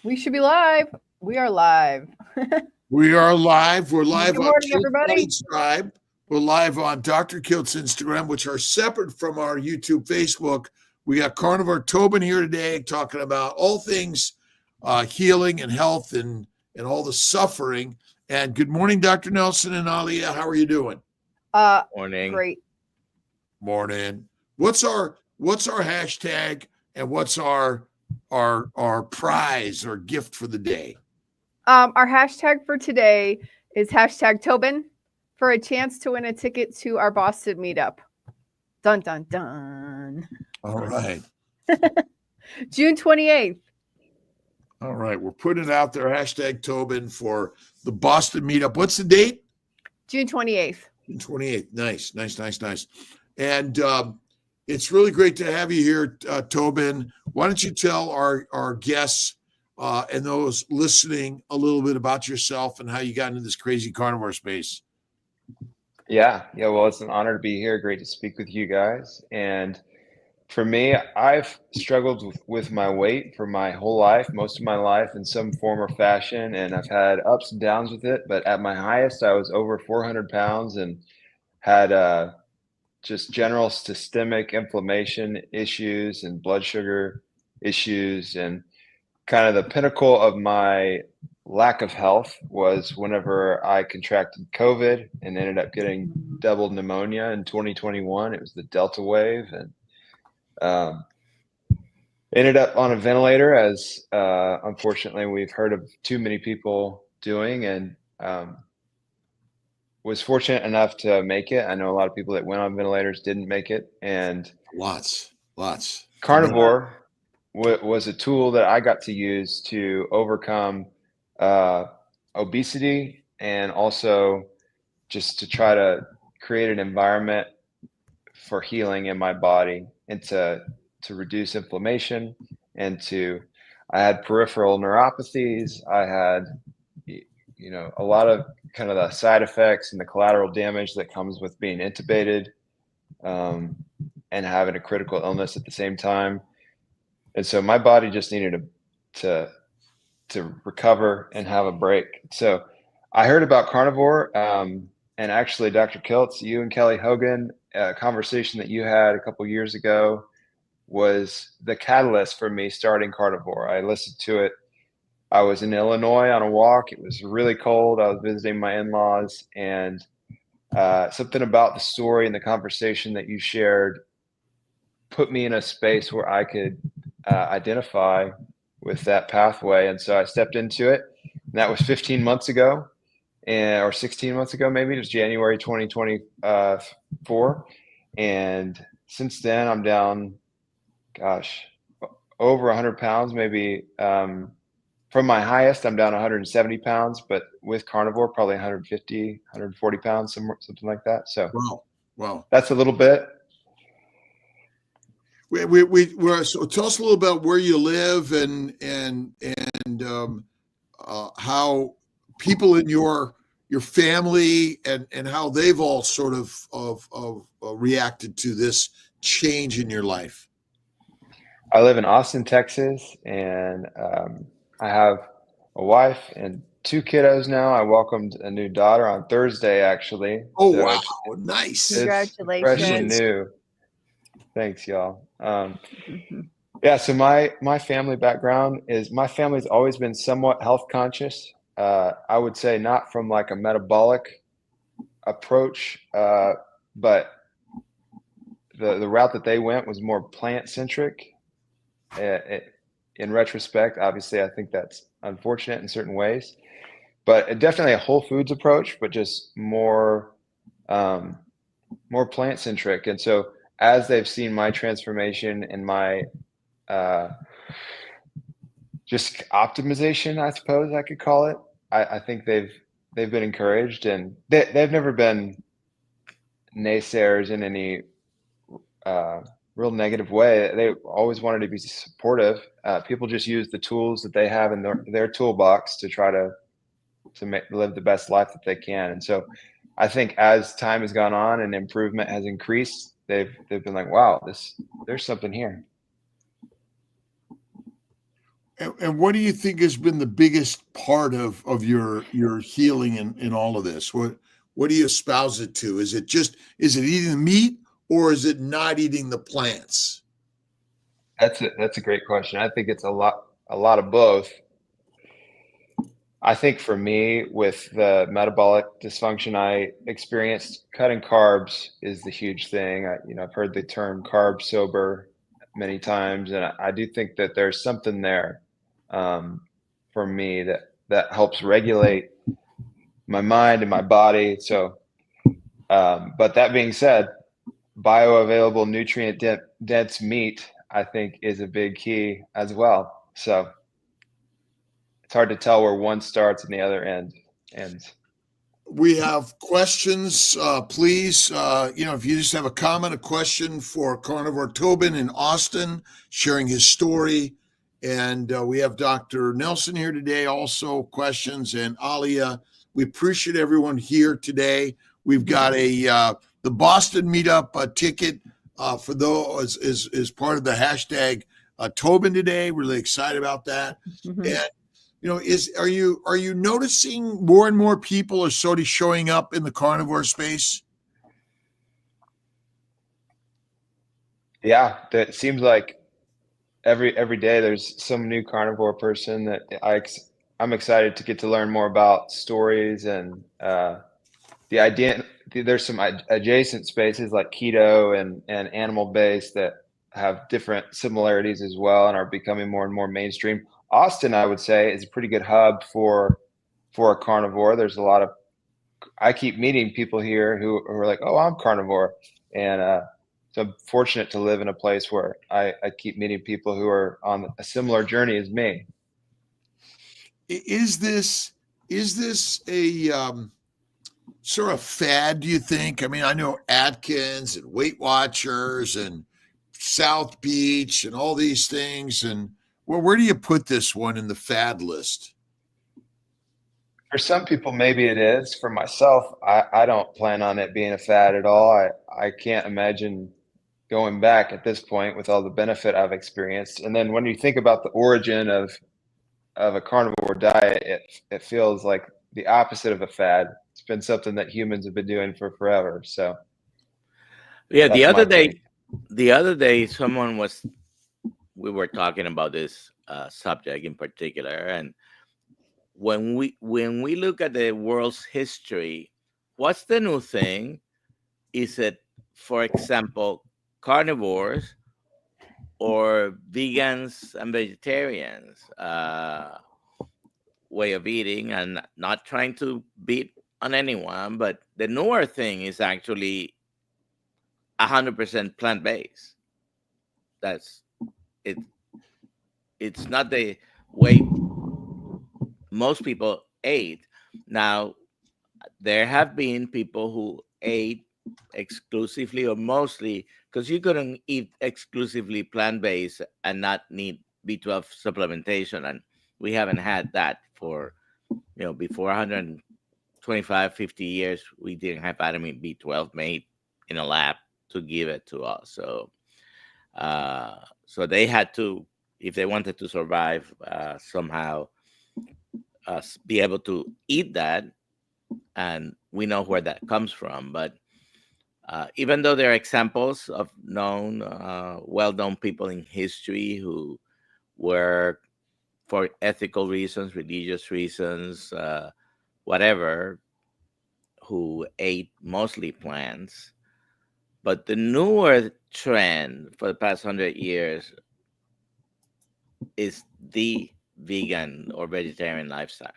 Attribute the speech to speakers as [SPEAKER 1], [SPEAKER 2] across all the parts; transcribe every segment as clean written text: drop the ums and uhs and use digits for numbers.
[SPEAKER 1] We should be live. We are live.
[SPEAKER 2] We are live. We're live
[SPEAKER 1] Good
[SPEAKER 2] on
[SPEAKER 1] morning,
[SPEAKER 2] Kiltz
[SPEAKER 1] everybody.
[SPEAKER 2] Tribe. We're live on Dr. Kiltz Instagram, which are separate from our YouTube, Facebook. We got Carnivore Tobin here today talking about all things healing and health and all the suffering. And good morning, Dr. Nelson and Alia. How are you doing?
[SPEAKER 3] Morning.
[SPEAKER 1] Great.
[SPEAKER 2] Morning. What's our hashtag and what's our prize or gift for the day?
[SPEAKER 1] Our hashtag for today is hashtag Tobin for a chance to win a ticket to our Boston meetup. Dun, dun, dun.
[SPEAKER 2] All right.
[SPEAKER 1] June 28th.
[SPEAKER 2] All right. We're putting it out there. Hashtag Tobin for the Boston meetup. What's the date?
[SPEAKER 1] June 28th.
[SPEAKER 2] June 28th. Nice. And it's really great to have you here, Tobin. Why don't you tell our guests and those listening a little bit about yourself and how you got into this crazy carnivore space?
[SPEAKER 3] Yeah. Well, it's an honor to be here. Great to speak with you guys. And for me, I've struggled with my weight for my whole life, most of my life in some form or fashion. And I've had ups and downs with it. But at my highest, I was over 400 pounds and had just general systemic inflammation issues and blood sugar issues. And kind of the pinnacle of my lack of health was whenever I contracted COVID and ended up getting double pneumonia in 2021. It was the Delta wave, and ended up on a ventilator, as unfortunately we've heard of too many people doing, and was fortunate enough to make it. I know a lot of people that went on ventilators didn't make it, and
[SPEAKER 2] lots.
[SPEAKER 3] Carnivore was a tool that I got to use to overcome obesity, and also just to try to create an environment for healing in my body and to reduce inflammation. And I had peripheral neuropathies. I had, a lot of kind of the side effects and the collateral damage that comes with being intubated and having a critical illness at the same time. And so my body just needed to recover and have a break. So I heard about carnivore, and actually, Dr. Kiltz, you and Kelly Hogan, a conversation that you had a couple years ago was the catalyst for me starting carnivore. I listened to it. I was in Illinois on a walk. It was really cold. I was visiting my in-laws, and something about the story and the conversation that you shared put me in a space where I could identify with that pathway. And so I stepped into it, and that was 15 months ago, or 16 months ago, maybe. It was January 2024. And since then I'm down, over 100 pounds, maybe. From my highest, I'm down 170 pounds, but with carnivore, probably 150, 140 pounds, something like that. So
[SPEAKER 2] wow.
[SPEAKER 3] That's a little bit.
[SPEAKER 2] So tell us a little about where you live and how people in your family and how they've all sort of reacted to this change in your life.
[SPEAKER 3] I live in Austin, Texas, and I have a wife and 2 kiddos now. I welcomed a new daughter on Thursday, actually.
[SPEAKER 2] Oh, so wow. Nice.
[SPEAKER 1] Congratulations.
[SPEAKER 3] Fresh and new. Thanks, y'all. Yeah, so my family background is, my family's always been somewhat health conscious. I would say not from like a metabolic approach, but the route that they went was more plant centric. In retrospect, obviously, I think that's unfortunate in certain ways, but definitely a whole foods approach, but just more plant centric. And so as they've seen my transformation and my just optimization, I suppose I could call it, I think they've been encouraged, and they've never been naysayers in any real negative way. They always wanted to be supportive. People just use the tools that they have in their toolbox to try to live the best life that they can. And so I think as time has gone on and improvement has increased, they've been like, wow, there's something here.
[SPEAKER 2] And what do you think has been the biggest part of your healing in all of this? What do you espouse it to? Is it eating the meat, or is it not eating the plants?
[SPEAKER 3] That's a great question. I think it's a lot of both. I think for me, with the metabolic dysfunction I experienced, cutting carbs is the huge thing. I've heard the term carb sober many times, and I do think that there's something there for me that helps regulate my mind and my body. So, but that being said, bioavailable, nutrient dense meat, I think, is a big key as well. So it's hard to tell where one starts and the other ends.
[SPEAKER 2] We have questions. Please, if you just have a comment, a question for Carnivore Tobin in Austin, sharing his story. And we have Dr. Nelson here today, also questions, and Alia. We appreciate everyone here today. We've got the Boston meetup ticket for those is part of the hashtag Tobin today. Really excited about that.
[SPEAKER 1] Mhm.
[SPEAKER 2] And are you noticing more and more people are sort of showing up in the carnivore space?
[SPEAKER 3] Yeah, that seems like every day there's some new carnivore person that I'm excited to get to learn more about stories and the idea. There's some adjacent spaces like keto and animal based that have different similarities as well and are becoming more and more mainstream. Austin, I would say, is a pretty good hub for a carnivore. There's a lot of I keep meeting people here who are like, oh, I'm carnivore, and so I'm fortunate to live in a place where I keep meeting people who are on a similar journey as me.
[SPEAKER 2] Is this a sort of fad, do you think? I mean, I know Atkins and Weight Watchers and South Beach and all these things. And where do you put this one in the fad list?
[SPEAKER 3] For some people, maybe it is. For myself, I don't plan on it being a fad at all. I can't imagine going back at this point with all the benefit I've experienced. And then when you think about the origin of a carnivore diet, it feels like the opposite of a fad. It's been something that humans have been doing for forever. So
[SPEAKER 4] yeah,
[SPEAKER 3] that's my take.
[SPEAKER 4] the other day, we were talking about this subject in particular, and when we look at the world's history, what's the new thing? Is it, for example, carnivores or vegans and vegetarians way of eating, and not trying to beat on anyone, but the newer thing is actually 100% plant-based. That's it. It's not the way most people ate. Now, there have been people who ate exclusively or mostly, because you couldn't eat exclusively plant-based and not need B12 supplementation, and we haven't had that for before 125 50 years. We didn't have vitamin B12 made in a lab to give it to us. So they had to, if they wanted to survive, somehow be able to eat that, and we know where that comes from. But even though there are examples of well-known people in history who were, for ethical reasons, religious reasons, whatever, who ate mostly plants, but the newer trend for the past 100 years is the vegan or vegetarian lifestyle.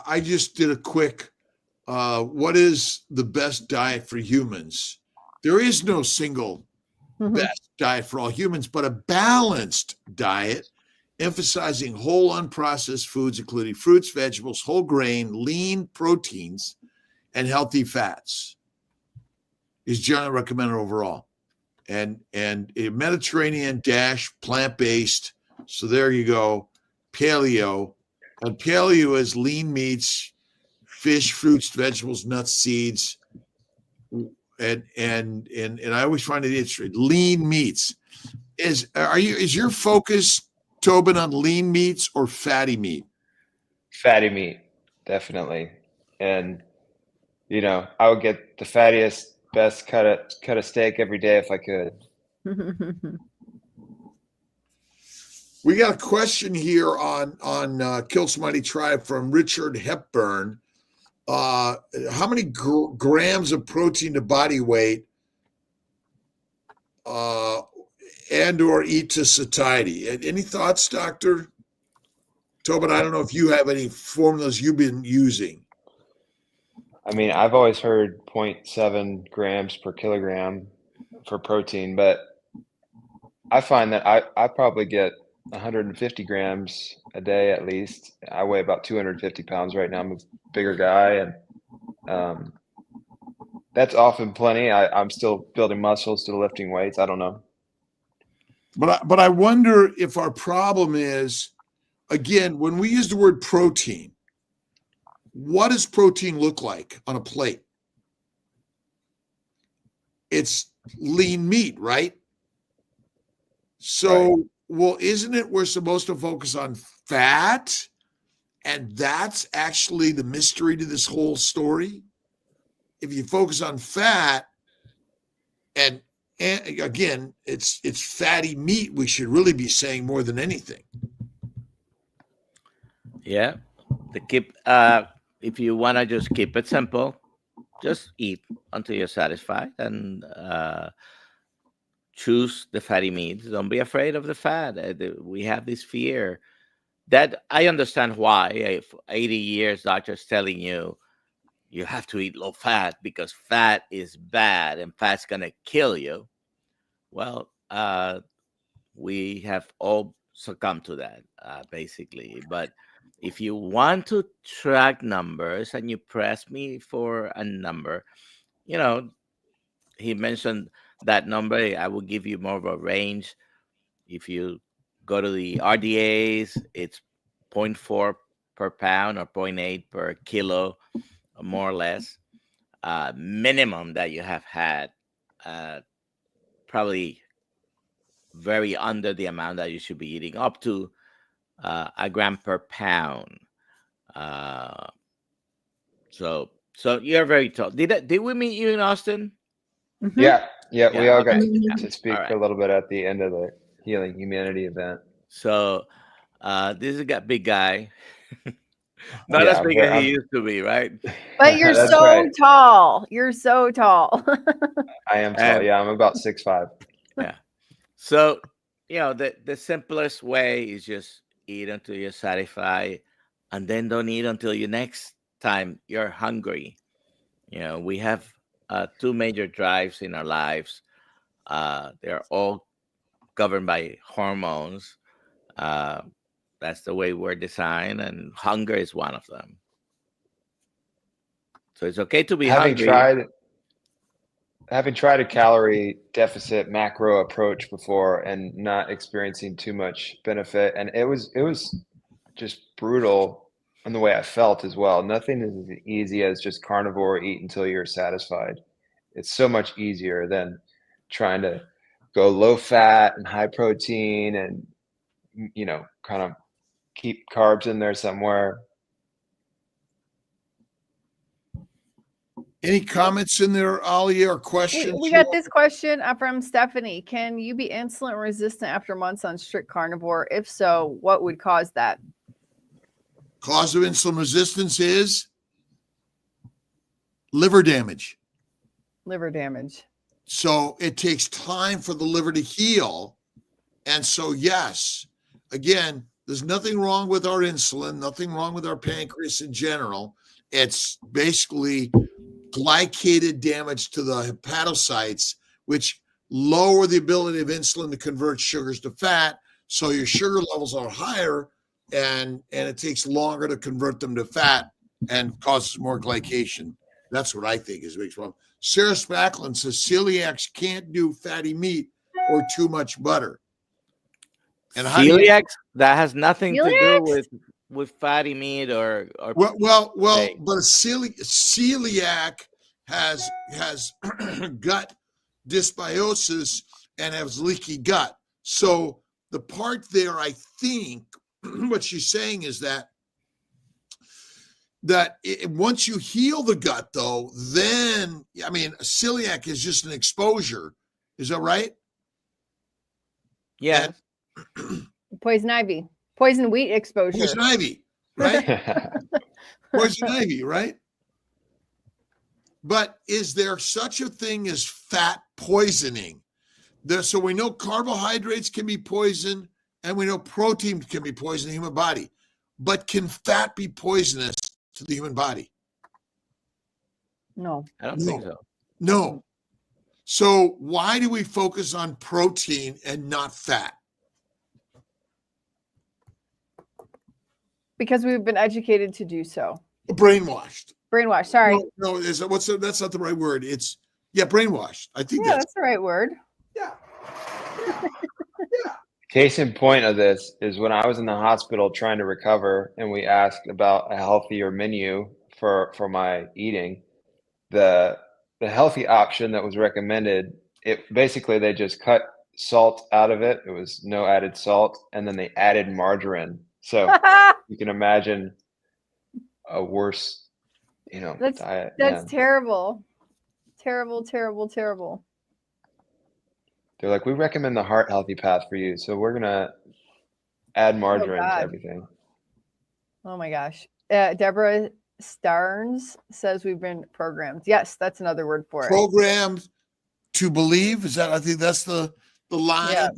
[SPEAKER 2] I just did a quick, what is the best diet for humans? There is no single best diet for all humans, but a balanced diet emphasizing whole unprocessed foods, including fruits, vegetables, whole grain, lean proteins, and healthy fats is generally recommended overall. And a Mediterranean - plant-based. So there you go. Paleo. And paleo is lean meats, fish, fruits, vegetables, nuts, seeds. And I always find it interesting. Lean meats. Is your focus Tobin, on lean meats or fatty meat?
[SPEAKER 3] Fatty meat, definitely. And I would get the fattiest, best cut of steak every day if I could.
[SPEAKER 2] We got a question here on Kiltz Mighty Tribe from Richard Hepburn. How many grams of protein to body weight and or eat to satiety? Any thoughts, Dr. Tobin? I don't know if you have any formulas you've been using.
[SPEAKER 3] I mean, I've always heard 0.7 grams per kilogram for protein, but I find that I probably get 150 grams a day at least. I weigh about 250 pounds right now. I'm a bigger guy, and that's often plenty. I'm still building muscle, still lifting weights. I don't know.
[SPEAKER 2] But I wonder if our problem is, again, when we use the word protein, what does protein look like on a plate? It's lean meat, right? So, right. Well, isn't it we're supposed to focus on fat? And that's actually the mystery to this whole story. If you focus on fat, and again, it's fatty meat, we should really be saying more than anything.
[SPEAKER 4] Yeah. If you want to just keep it simple, just eat until you're satisfied and choose the fatty meats. Don't be afraid of the fat. We have this fear that I understand why. 80 years, doctors telling you have to eat low fat because fat is bad and fat's going to kill you. Well, we have all succumbed to that, basically. But if you want to track numbers and you press me for a number, he mentioned that number. I will give you more of a range. If you go to the RDAs, it's 0.4 per pound or 0.8 per kilo, more or less. Minimum that you have had, probably very under the amount that you should be eating, up to a gram per pound. So you're very tall. Did we meet you in Austin?
[SPEAKER 1] Mm-hmm.
[SPEAKER 3] Yeah, we all got
[SPEAKER 4] okay.
[SPEAKER 3] to speak for a little bit at the end of the Healing Humanity event.
[SPEAKER 4] So this is a big guy. Not as big as he used to be, right?
[SPEAKER 1] But you're so tall. You're so tall.
[SPEAKER 3] I am tall. Yeah, I'm about 6'5".
[SPEAKER 4] Yeah. So, the simplest way is just eat until you're satisfied, and then don't eat until you next time you're hungry. We have two major drives in our lives. They're all governed by hormones. That's the way we're designed, and hunger is one of them. So it's okay to be hungry.
[SPEAKER 3] Having tried a calorie deficit macro approach before and not experiencing too much benefit, and it was just brutal in the way I felt as well. Nothing is as easy as just carnivore, eat until you're satisfied. It's so much easier than trying to go low fat and high protein and kind of keep carbs in there somewhere.
[SPEAKER 2] Any comments in there, Ali, or questions?
[SPEAKER 1] We got this question from Stephanie. Can you be insulin resistant after months on strict carnivore? If so, what would cause that?
[SPEAKER 2] Cause of insulin resistance is liver damage.
[SPEAKER 1] Liver damage.
[SPEAKER 2] So it takes time for the liver to heal. And so, yes, again, there's nothing wrong with our insulin, nothing wrong with our pancreas in general. It's basically glycated damage to the hepatocytes, which lower the ability of insulin to convert sugars to fat. So your sugar levels are higher, and it takes longer to convert them to fat and causes more glycation. That's what I think is a big problem. Sarah Spacklin says celiacs can't do fatty meat or too much butter.
[SPEAKER 4] And celiacs, that has nothing to do with fatty meat or
[SPEAKER 2] well, but celiac has gut dysbiosis and has leaky gut. So the part there, I think what she's saying is that once you heal the gut, though, then, I mean, celiac is just an exposure. Is that right?
[SPEAKER 4] Yeah.
[SPEAKER 1] Poison ivy, poison wheat exposure.
[SPEAKER 2] Poison ivy, right? Poison ivy, right? But is there such a thing as fat poisoning? So we know carbohydrates can be poison, and we know protein can be poison in the human body. But can fat be poisonous to the human body?
[SPEAKER 1] No.
[SPEAKER 4] I don't think so.
[SPEAKER 2] No. So why do we focus on protein and not fat?
[SPEAKER 1] Because we've been educated to do so.
[SPEAKER 2] Brainwashed.
[SPEAKER 1] Brainwashed. Sorry.
[SPEAKER 2] No, that's not the right word. It's brainwashed. I think
[SPEAKER 1] Yeah, that's the right word.
[SPEAKER 2] Yeah.
[SPEAKER 3] Case in point of this is when I was in the hospital trying to recover, and we asked about a healthier menu for my eating. The healthy option that was recommended, it basically they just cut salt out of it. It was no added salt, and then they added margarine. So you can imagine a worse, diet.
[SPEAKER 1] That's terrible. Terrible.
[SPEAKER 3] They're like, we recommend the heart healthy path for you, so we're gonna add margarine to everything.
[SPEAKER 1] Oh my gosh. Deborah Starnes says we've been programmed. Yes, that's another word for it.
[SPEAKER 2] Programmed to believe. I think that's the line.
[SPEAKER 1] Yeah.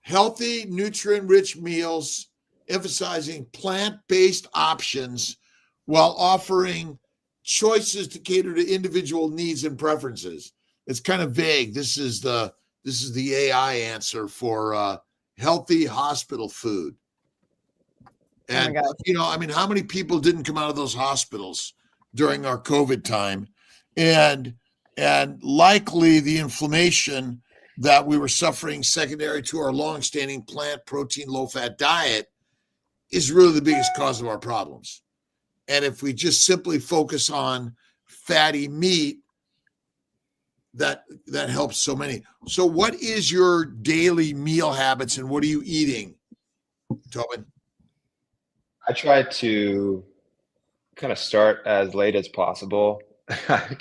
[SPEAKER 2] Healthy, nutrient-rich meals, emphasizing plant-based options while offering choices to cater to individual needs and preferences. It's kind of vague. This is the AI answer for healthy hospital food. And how many people didn't come out of those hospitals during our COVID time, and likely the inflammation that we were suffering secondary to our longstanding plant protein low-fat diet is really the biggest cause of our problems. And if we just simply focus on fatty meat, that helps so many. So what is your daily meal habits, and what are you eating, Tobin?
[SPEAKER 3] I try to kind of start as late as possible.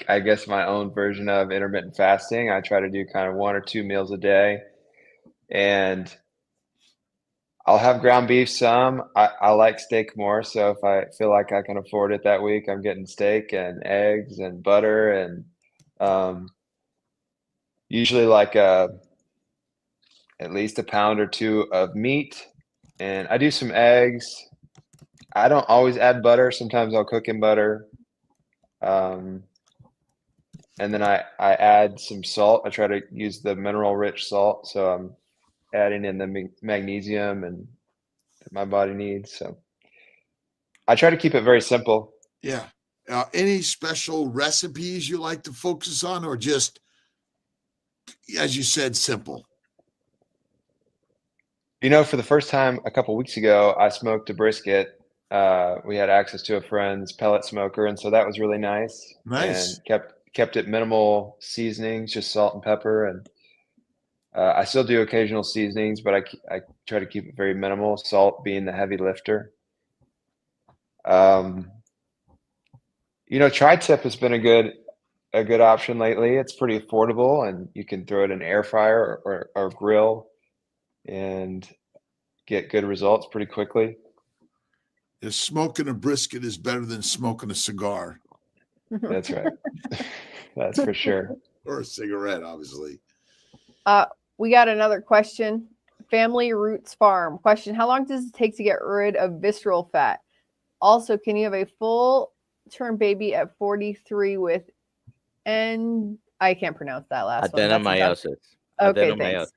[SPEAKER 3] I guess my own version of intermittent fasting. I try to do kind of 1 or 2 meals a day, and I'll have ground beef some. I like steak more, so if I feel like I can afford it that week, I'm getting steak and eggs and butter, and usually like at least a pound or 2 of meat, and I do some eggs. I don't always add butter. Sometimes I'll cook in butter. And then I add some salt. I try to use the mineral-rich salt, so I'm adding in the magnesium and that my body needs. So I try to keep it very simple.
[SPEAKER 2] Yeah. Any special recipes you like to focus on, or just, as you said, simple?
[SPEAKER 3] For the first time a couple weeks ago, I smoked a brisket. We had access to a friend's pellet smoker, and so that was really nice.
[SPEAKER 2] Nice.
[SPEAKER 3] And kept it minimal seasonings, just salt and pepper, and I still do occasional seasonings, but I try to keep it very minimal, salt being the heavy lifter. Tri-tip has been a good option lately. It's pretty affordable, and you can throw it in an air fryer or grill and get good results pretty quickly.
[SPEAKER 2] Smoking a brisket is better than smoking a cigar.
[SPEAKER 3] That's right. That's for sure.
[SPEAKER 2] Or a cigarette, obviously.
[SPEAKER 1] We got another question. Family Roots Farm question: how long does it take to get rid of visceral fat? Also, can you have a full-term baby at 43 with I can't pronounce that last one.
[SPEAKER 4] Adenomyosis.
[SPEAKER 1] Okay, thanks.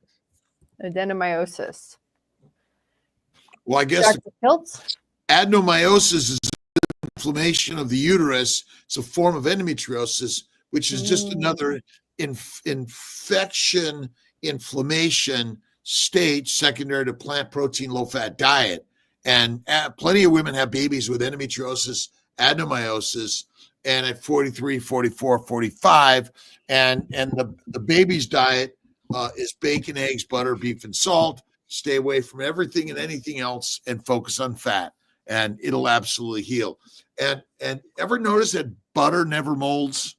[SPEAKER 1] Adenomyosis.
[SPEAKER 2] Well, I guess
[SPEAKER 1] Dr. Kiltz?
[SPEAKER 2] adenomyosis is inflammation of the uterus. It's a form of endometriosis, which is just another infection, inflammation stage secondary to plant protein low-fat diet. And plenty of women have babies with endometriosis, adenomyosis, and at 43, 44, 45, and the baby's diet is bacon, eggs, butter, beef, and salt. Stay away from everything and anything else and focus on fat, and it'll absolutely heal. And ever notice that butter never molds?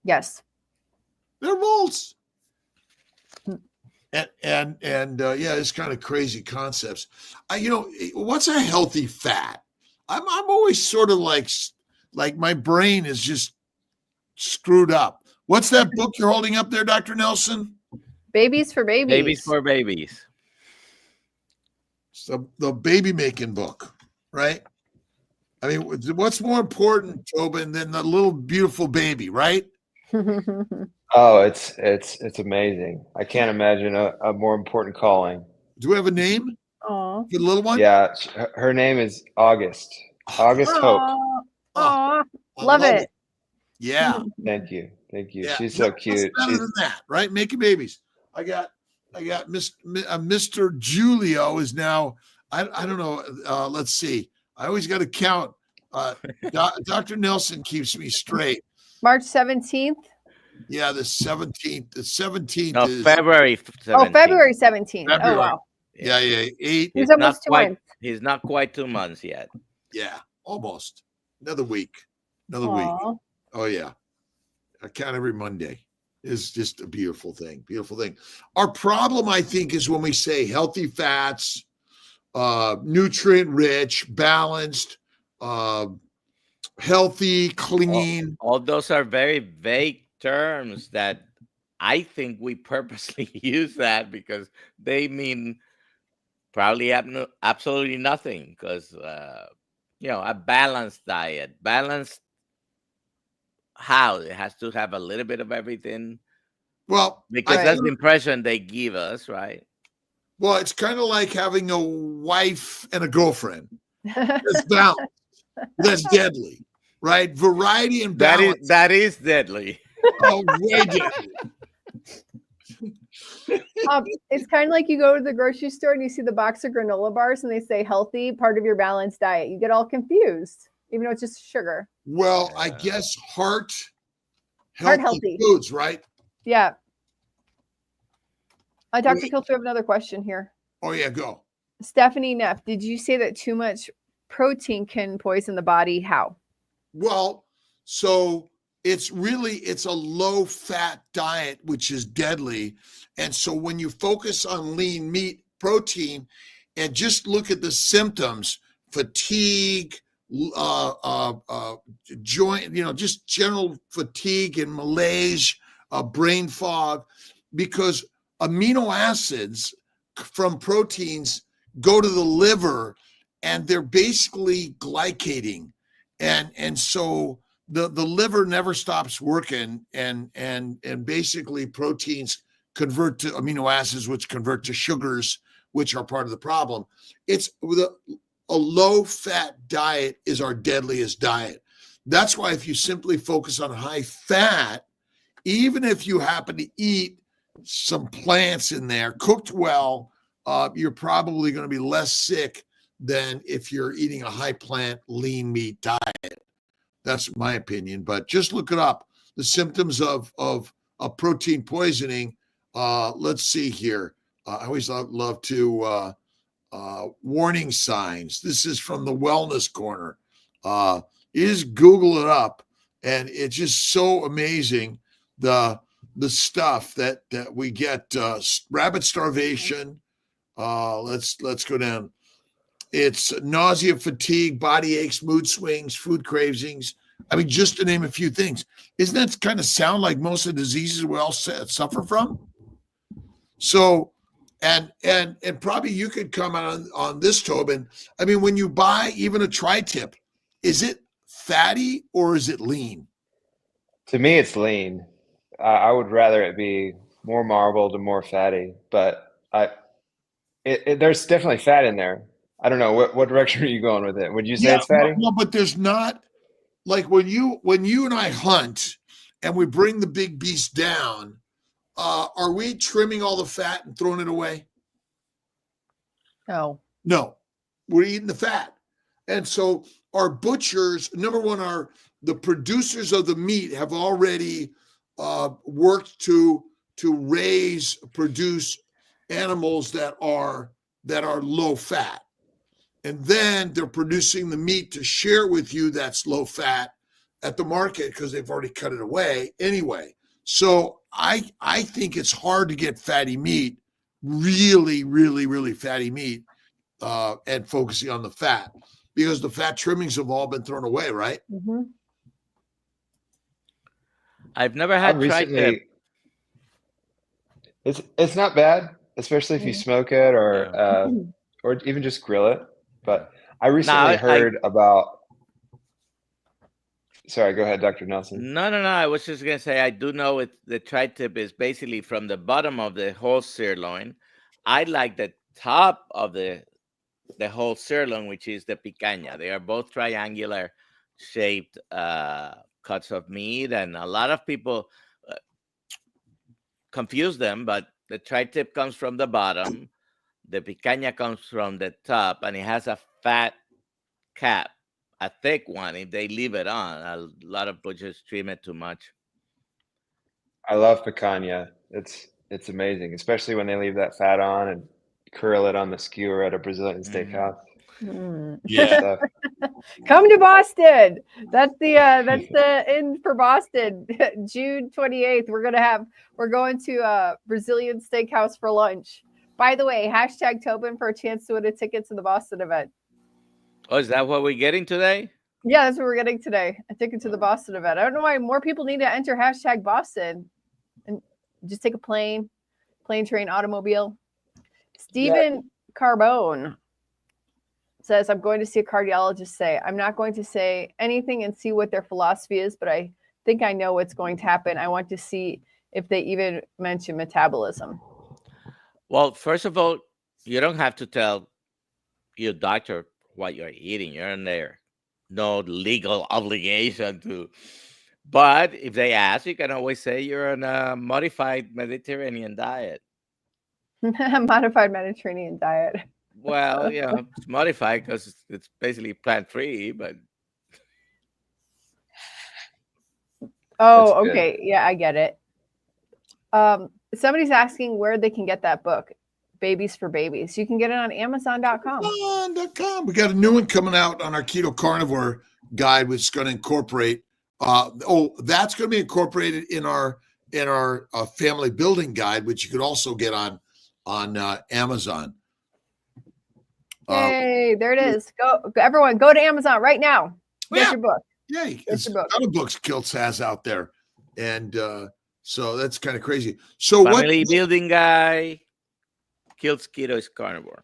[SPEAKER 1] Yes.
[SPEAKER 2] Never molds. And yeah, it's kind of crazy concepts. What's a healthy fat? I'm always sort of like my brain is just screwed up. What's that book you're holding up there, Dr. Nelson?
[SPEAKER 1] Babies for babies.
[SPEAKER 4] Babies for babies.
[SPEAKER 2] So the baby making book, right? I mean, what's more important, Tobin, than the little beautiful baby, right?
[SPEAKER 3] Oh, it's amazing. I can't imagine a more important calling.
[SPEAKER 2] Do we have a name
[SPEAKER 1] Aw.
[SPEAKER 2] for the little one?
[SPEAKER 3] Yeah, her name is August. August Hope.
[SPEAKER 1] Aw.
[SPEAKER 2] I
[SPEAKER 1] Love it.
[SPEAKER 2] Yeah.
[SPEAKER 3] Thank you.
[SPEAKER 2] Yeah.
[SPEAKER 3] She's so cute.
[SPEAKER 2] What's better than that, right? Making babies. I got Mr. Julio is now, I don't know. Let's see. I always got to count. Dr. Nelson keeps me straight.
[SPEAKER 1] March 17th.
[SPEAKER 2] Yeah, the 17th. The 17th
[SPEAKER 4] No,
[SPEAKER 2] is
[SPEAKER 4] February 17th.
[SPEAKER 1] Oh, February 17th.
[SPEAKER 2] February.
[SPEAKER 1] Oh, wow.
[SPEAKER 2] Yeah. 8.
[SPEAKER 1] He's almost 2 months.
[SPEAKER 4] He's not quite 2 months yet.
[SPEAKER 2] Yeah, almost. Another week. Week.
[SPEAKER 1] Aw.
[SPEAKER 2] Oh yeah. I count every Monday. It's just a beautiful thing. Beautiful thing. Our problem, I think, is when we say healthy fats, nutrient rich, balanced, healthy, clean.
[SPEAKER 4] All those are very vague terms that I think we purposely use that because they mean probably absolutely nothing. Because a balanced diet, balanced how it has to have a little bit of everything.
[SPEAKER 2] Well,
[SPEAKER 4] because that's the impression they give us, right?
[SPEAKER 2] Well, it's kind of like having a wife and a girlfriend. It's balanced. That's deadly, right? Variety and balance.
[SPEAKER 4] That is deadly.
[SPEAKER 2] Oh, way deadly.
[SPEAKER 1] It's kind of like you go to the grocery store and you see the box of granola bars and they say healthy, part of your balanced diet. You get all confused, even though it's just sugar.
[SPEAKER 2] Well, I guess heart
[SPEAKER 1] healthy
[SPEAKER 2] foods, right?
[SPEAKER 1] Yeah. Dr. Kiltz, we have another question here.
[SPEAKER 2] Oh, yeah, go.
[SPEAKER 1] Stephanie Neff, did you say that too much protein can poison the body? How?
[SPEAKER 2] Well, so it's a low fat diet, which is deadly. And so when you focus on lean meat, protein, and just look at the symptoms, fatigue, joint, just general fatigue and malaise, brain fog, because amino acids from proteins go to the liver and they're basically glycating. And so the liver never stops working and basically proteins convert to amino acids, which convert to sugars, which are part of the problem. It's a low fat diet is our deadliest diet. That's why if you simply focus on high fat, even if you happen to eat some plants in there, cooked well, you're probably going to be less sick than if you're eating a high plant, lean meat diet. That's my opinion, but just look it up. The symptoms of protein poisoning. Let's see here. I always love to warning signs. This is from the Wellness Corner. You just Google it up, and it's just so amazing the stuff that we get. Rabbit starvation. Let's go down. It's nausea, fatigue, body aches, mood swings, food cravings. I mean, just to name a few things. Isn't that kind of sound like most of the diseases we all suffer from? So, and probably you could comment on this, Tobin. I mean, when you buy even a tri-tip, is it fatty or is it lean?
[SPEAKER 3] To me, it's lean. I would rather it be more marbled and more fatty, but there's definitely fat in there. I don't know what direction are you going with it. Would you say it's fatty?
[SPEAKER 2] No, but there's not. Like when you and I hunt and we bring the big beast down, are we trimming all the fat and throwing it away?
[SPEAKER 1] No,
[SPEAKER 2] we're eating the fat. And so our butchers, number one, the producers of the meat have already worked to produce animals that are low fat. And then they're producing the meat to share with you that's low fat at the market because they've already cut it away anyway. So I think it's hard to get fatty meat, really, really, really fatty meat, and focusing on the fat because the fat trimmings have all been thrown away, right?
[SPEAKER 1] Mm-hmm.
[SPEAKER 4] I've never had tri-tip.
[SPEAKER 3] It's not bad, especially if you smoke it or even just grill it. But I recently heard about. Sorry, go ahead, Dr. Nelson.
[SPEAKER 4] No. I was just gonna say I do know the tri-tip is basically from the bottom of the whole sirloin. I like the top of the whole sirloin, which is the picanha. They are both triangular shaped cuts of meat, and a lot of people confuse them, but the tri-tip comes from the bottom, the picanha comes from the top, and it has a fat cap, a thick one if they leave it on. A lot of butchers trim it too much.
[SPEAKER 3] I love picanha. It's amazing, especially when they leave that fat on and curl it on the skewer at a Brazilian steakhouse.
[SPEAKER 2] Yeah.
[SPEAKER 1] Come to Boston. That's the end for Boston. June 28th. We're going to Brazilian steakhouse for lunch. By the way, # Tobin for a chance to win a ticket to the Boston event.
[SPEAKER 4] Oh, is that what we're getting today?
[SPEAKER 1] Yeah, that's what we're getting today. A ticket to the Boston event. I don't know why more people need to enter # Boston and just take a plane, train, automobile. Stephen Carbone says, I'm going to see a cardiologist today. I'm not going to say anything and see what their philosophy is, but I think I know what's going to happen. I want to see if they even mention metabolism.
[SPEAKER 4] Well, first of all, you don't have to tell your doctor what you're eating. You're in there. No legal obligation to. But if they ask, you can always say you're on a modified Mediterranean diet.
[SPEAKER 1] Modified Mediterranean diet.
[SPEAKER 4] Well, it's modified because it's basically plant-free, but.
[SPEAKER 1] Oh, okay. Yeah, I get it. Somebody's asking where they can get that book, Babies for Babies. You can get it on Amazon.com.
[SPEAKER 2] Amazon.com. We got a new one coming out on our Keto Carnivore guide, which is going to incorporate. That's going to be incorporated in our family building guide, which you could also get on Amazon.
[SPEAKER 1] Hey, there it is. Go, everyone, go to Amazon right now. Get your book.
[SPEAKER 2] Yeah, it's other books Kiltz has out there, and so that's kind of crazy. So
[SPEAKER 4] family building guy, Kiltz Keto is Carnivore.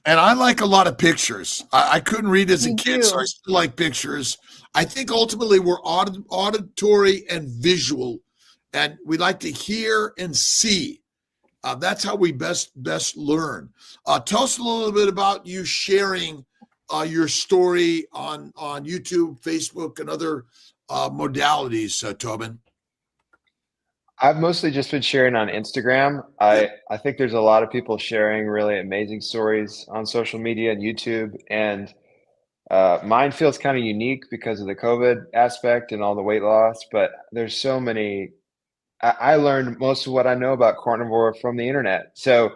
[SPEAKER 2] And I like a lot of pictures. I couldn't read as a kid, so I still like pictures. I think ultimately we're auditory and visual, and we like to hear and see. That's how we best learn. Tell us a little bit about you sharing your story on YouTube, Facebook, and other modalities, Tobin.
[SPEAKER 3] I've mostly just been sharing on Instagram. I think there's a lot of people sharing really amazing stories on social media and YouTube, and mine feels kind of unique because of the COVID aspect and all the weight loss, but there's so many. I learned most of what I know about carnivore from the internet. So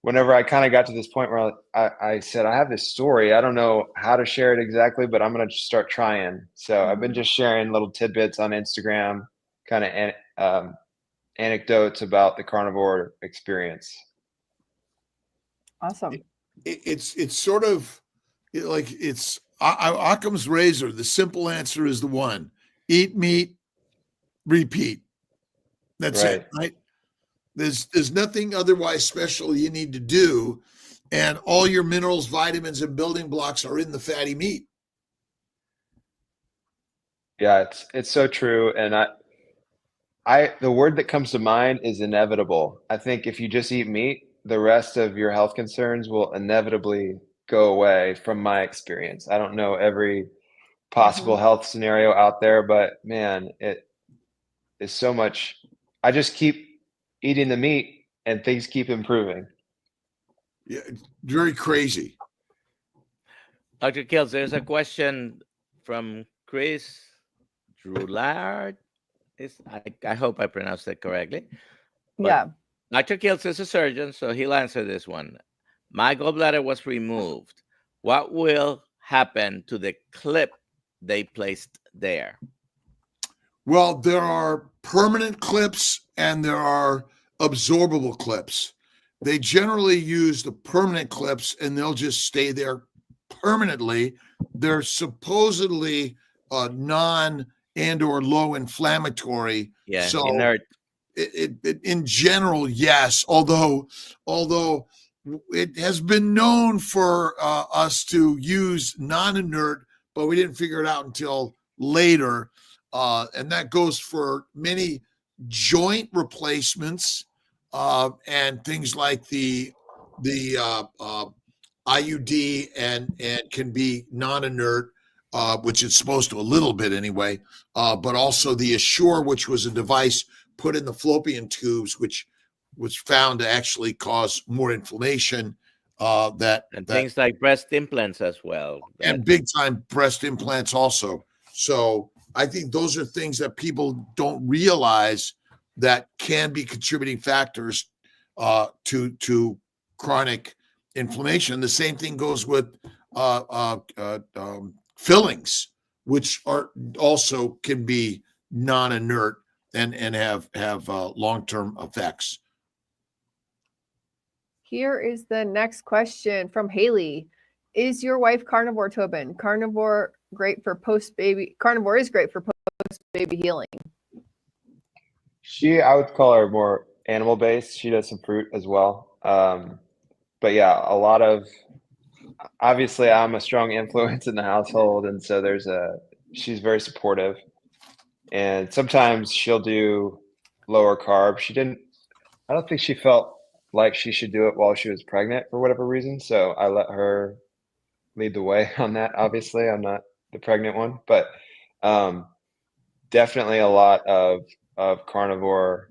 [SPEAKER 3] whenever I kind of got to this point where I said, I have this story, I don't know how to share it exactly, but I'm going to just start trying. So I've been just sharing little tidbits on Instagram, kind of anecdotes about the carnivore experience.
[SPEAKER 1] Awesome.
[SPEAKER 2] It's sort of like it's Occam's razor. The simple answer is the one: eat meat, repeat. That's it, right? There's nothing otherwise special you need to do, and all your minerals, vitamins, and building blocks are in the fatty meat.
[SPEAKER 3] Yeah, it's so true, and the word that comes to mind is inevitable. I think if you just eat meat, the rest of your health concerns will inevitably go away. From my experience, I don't know every possible health scenario out there, but man, it is so much. I just keep eating the meat and things keep improving.
[SPEAKER 2] Yeah, very crazy.
[SPEAKER 4] Dr. Kiltz, there's a question from Chris Droulard. I hope I pronounced it correctly. But
[SPEAKER 1] Yeah.
[SPEAKER 4] Dr. Kiltz is a surgeon, so he'll answer this one. My gallbladder was removed. What will happen to the clip they placed there?
[SPEAKER 2] Well, there are permanent clips and there are absorbable clips. They generally use the permanent clips and they'll just stay there permanently. They're supposedly non and or low inflammatory.
[SPEAKER 4] Yeah,
[SPEAKER 2] so
[SPEAKER 4] inert.
[SPEAKER 2] In general, yes. Although it has been known for us to use non-inert, but we didn't figure it out until later. And that goes for many joint replacements and things like the IUD and can be non-inert, which it's supposed to a little bit anyway. But also the Assure, which was a device put in the fallopian tubes, which was found to actually cause more inflammation.
[SPEAKER 4] Things like breast implants as well.
[SPEAKER 2] And big time breast implants also. So I think those are things that people don't realize that can be contributing factors to chronic inflammation. The same thing goes with fillings, which are also can be non-inert and have long-term effects.
[SPEAKER 1] Here is the next question from Haley. Is your wife carnivore, Tobin? Carnivore great for post-baby? Carnivore is great for post-baby healing.
[SPEAKER 3] I would call her more animal-based. She does some fruit as well. But yeah, obviously I'm a strong influence in the household. And so she's very supportive. And sometimes she'll do lower carb. I don't think she felt like she should do it while she was pregnant for whatever reason. So I let her lead the way on that. Obviously, I'm not the pregnant one, but definitely a lot of carnivore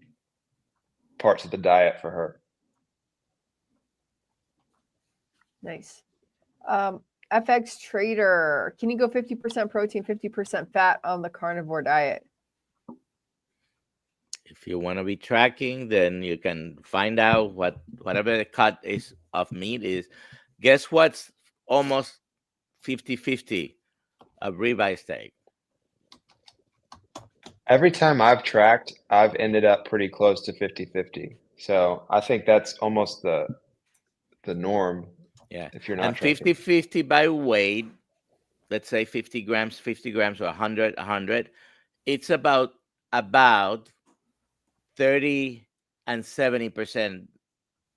[SPEAKER 3] parts of the diet for her.
[SPEAKER 1] Nice. FX Trader, can you go 50% protein, 50% fat on the carnivore diet?
[SPEAKER 4] If you want to be tracking, then you can find out whatever the cut is of meat is. Guess what's almost 50-50? A ribeye steak.
[SPEAKER 3] Every time I've tracked, I've ended up pretty close to 50-50. So I think that's almost the norm.
[SPEAKER 4] Yeah.
[SPEAKER 3] If you're not
[SPEAKER 4] and
[SPEAKER 3] tracking.
[SPEAKER 4] 50-50 by weight, let's say 50 grams or 100, it's about 30 and 70%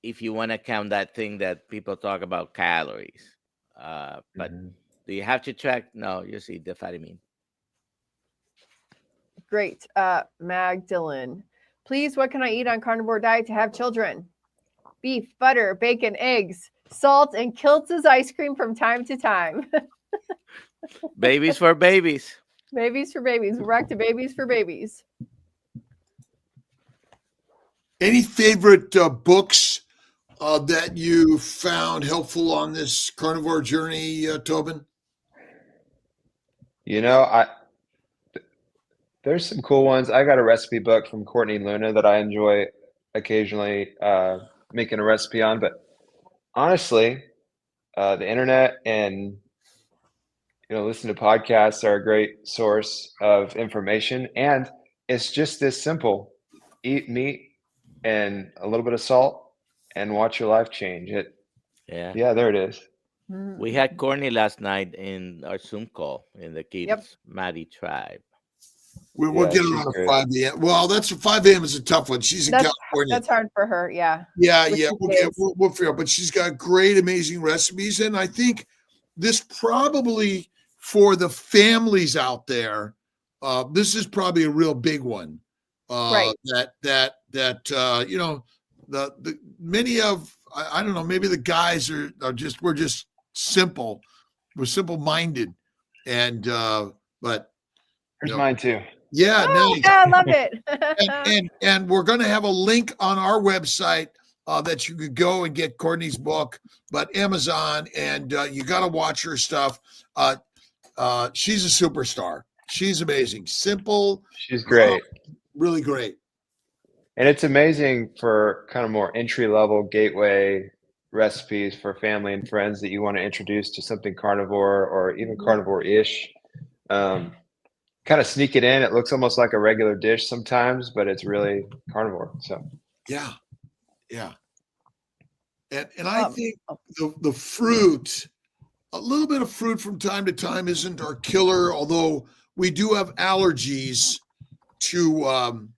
[SPEAKER 4] if you want to count that thing that people talk about calories. But do you have to track? No, you see the fatty mean.
[SPEAKER 1] Great. Magdalene, please, what can I eat on carnivore diet to have children? Beef, butter, bacon, eggs, salt, and Kiltz's ice cream from time to time.
[SPEAKER 4] Babies for babies.
[SPEAKER 1] Babies for babies. We're back to babies for babies.
[SPEAKER 2] Any favorite books that you found helpful on this carnivore journey, Tobin?
[SPEAKER 3] There's some cool ones. I got a recipe book from Courtney Luna that I enjoy occasionally making a recipe on. But honestly, the internet and listening to podcasts are a great source of information. And it's just this simple: eat meat and a little bit of salt, and watch your life change. Yeah, there it is.
[SPEAKER 4] We had Courtney last night in our Zoom call in the Kids Maddie tribe.
[SPEAKER 2] We'll get her on a 5 a.m. Well, that's 5 a.m. is a tough one. She's in California.
[SPEAKER 1] That's hard for her. Yeah.
[SPEAKER 2] Yeah. We'll figure out. But she's got great, amazing recipes. And I think this probably for the families out there, this is probably a real big one.
[SPEAKER 1] Right.
[SPEAKER 2] The many of, I don't know, maybe the guys we're just simple. We're simple-minded. And, but.
[SPEAKER 3] Here's mine too.
[SPEAKER 2] Yeah, nice.
[SPEAKER 1] I love it.
[SPEAKER 2] and we're going to have a link on our website that you could go and get Courtney's book, but Amazon, and you got to watch her stuff. She's a superstar. She's amazing. Simple.
[SPEAKER 3] She's great.
[SPEAKER 2] really great.
[SPEAKER 3] And it's amazing for kind of more entry level gateway recipes for family and friends that you want to introduce to something carnivore or even carnivore-ish. Kind of sneak it in. It looks almost like a regular dish sometimes, but it's really carnivore. So
[SPEAKER 2] Yeah. And I think the fruit, a little bit of fruit from time to time isn't our killer, although we do have allergies to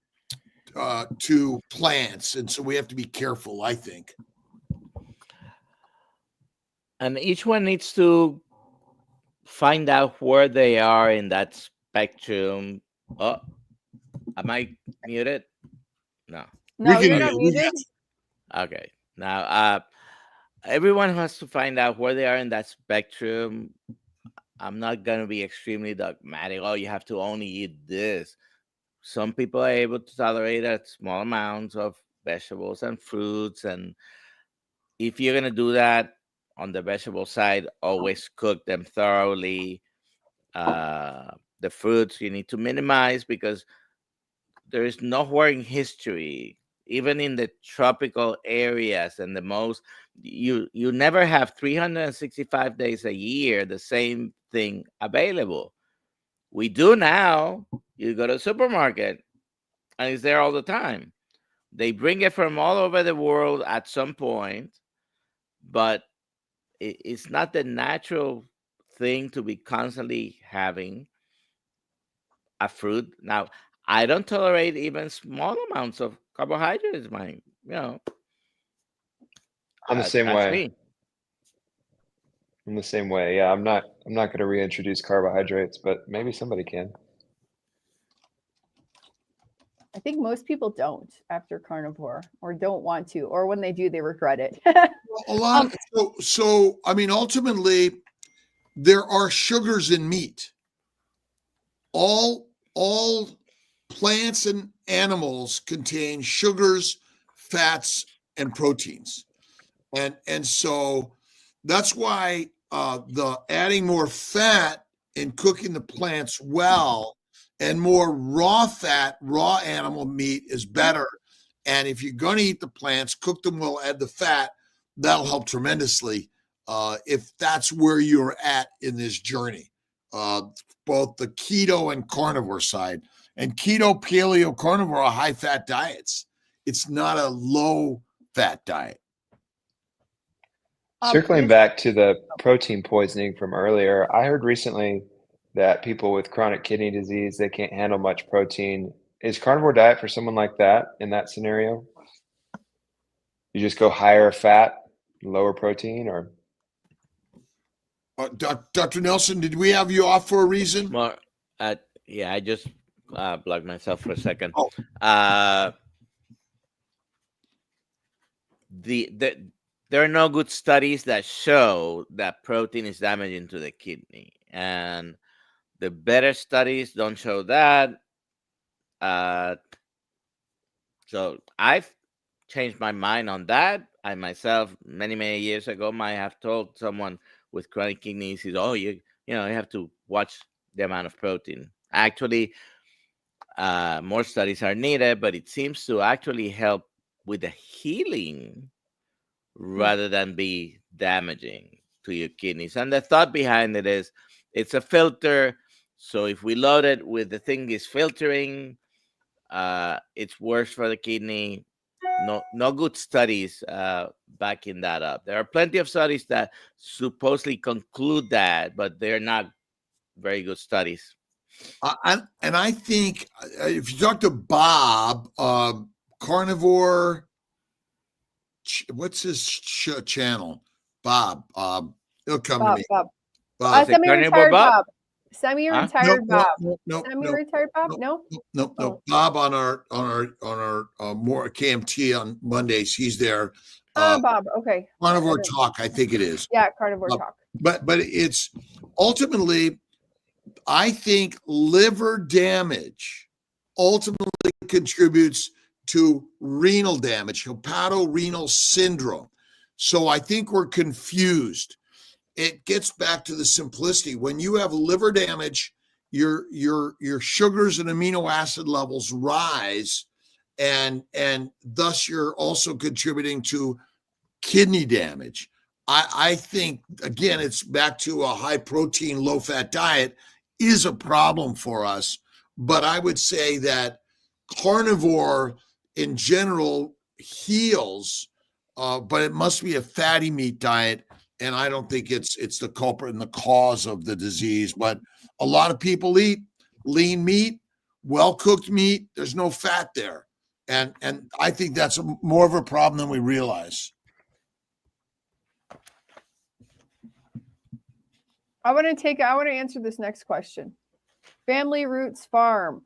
[SPEAKER 2] plants, and so we have to be careful, I think.
[SPEAKER 4] And each one needs to find out where they are in that spectrum. Oh, am I muted? No.
[SPEAKER 1] No,
[SPEAKER 2] We
[SPEAKER 1] you're
[SPEAKER 2] can
[SPEAKER 1] not
[SPEAKER 2] mute.
[SPEAKER 1] muted.
[SPEAKER 4] Okay. Now, everyone has to find out where they are in that spectrum. I'm not going to be extremely dogmatic. Oh, you have to only eat this. Some people are able to tolerate at small amounts of vegetables and fruits. And if you're going to do that on the vegetable side, always cook them thoroughly. The fruits you need to minimize because there is nowhere in history, even in the tropical areas and the most, you never have 365 days a year the same thing available. We do now. You go to the supermarket and it's there all the time. They bring it from all over the world at some point, but it's not the natural thing to be constantly having a fruit. Now, I don't tolerate even small amounts of carbohydrates, man.
[SPEAKER 3] I'm the same
[SPEAKER 4] that's
[SPEAKER 3] way.
[SPEAKER 4] me.
[SPEAKER 3] I'm the same way. Yeah, I'm not going to reintroduce carbohydrates, but maybe somebody can.
[SPEAKER 1] I think most people don't after carnivore or don't want to, or when they do, they regret it.
[SPEAKER 2] A lot. So I mean, ultimately, there are sugars in meat. All plants and animals contain sugars, fats, and proteins, and so that's why the adding more fat in cooking the plants well and more raw fat, raw animal meat is better. And if you're going to eat the plants, cook them well, add the fat. That'll help tremendously if that's where you're at in this journey, both the keto and carnivore side. And keto, paleo, carnivore are high-fat diets. It's not a low-fat diet.
[SPEAKER 3] Circling back to the protein poisoning from earlier, I heard recently that people with chronic kidney disease, they can't handle much protein. Is carnivore diet for someone like that in that scenario? You just go higher fat, lower protein, or?
[SPEAKER 2] Dr. Nelson, did we have you off for a reason?
[SPEAKER 4] Well, yeah, I just plugged myself for a second.
[SPEAKER 2] Oh.
[SPEAKER 4] There are no good studies that show that protein is damaging to the kidney, and the better studies don't show that. So I've changed my mind on that. I myself, many years ago, might have told someone with chronic kidney disease, "Oh, you have to watch the amount of protein." Actually, more studies are needed, but it seems to actually help with the healing rather than be damaging to your kidneys. And the thought behind it is it's a filter. So if we load it with the thing is filtering, it's worse for the kidney. No good studies backing that up. There are plenty of studies that supposedly conclude that, but they're not very good studies.
[SPEAKER 2] And I think if you talk to Bob, carnivore, what's his channel? Bob. He'll come to me.
[SPEAKER 1] Bob. Semi-retired Bob. Semi-retired Bob.
[SPEAKER 2] No.
[SPEAKER 1] Semi-retired Bob. No.
[SPEAKER 2] Bob on our more KMT on Mondays. He's there.
[SPEAKER 1] Bob. Okay.
[SPEAKER 2] Carnivore Talk, I think it is.
[SPEAKER 1] Yeah, Carnivore Talk.
[SPEAKER 2] But it's ultimately, I think liver damage ultimately contributes to renal damage, hepatorenal syndrome. So I think we're confused. It gets back to the simplicity. When you have liver damage your sugars and amino acid levels rise, and thus you're also contributing to kidney damage. I think, again, it's back to a high protein, low fat diet is a problem for us. But I would say that carnivore in general heals, but it must be a fatty meat diet. And I don't think it's the culprit and the cause of the disease. But a lot of people eat lean meat, well-cooked meat. There's no fat there. And I think that's more of a problem than we realize.
[SPEAKER 1] I want to answer this next question. Family Roots Farm.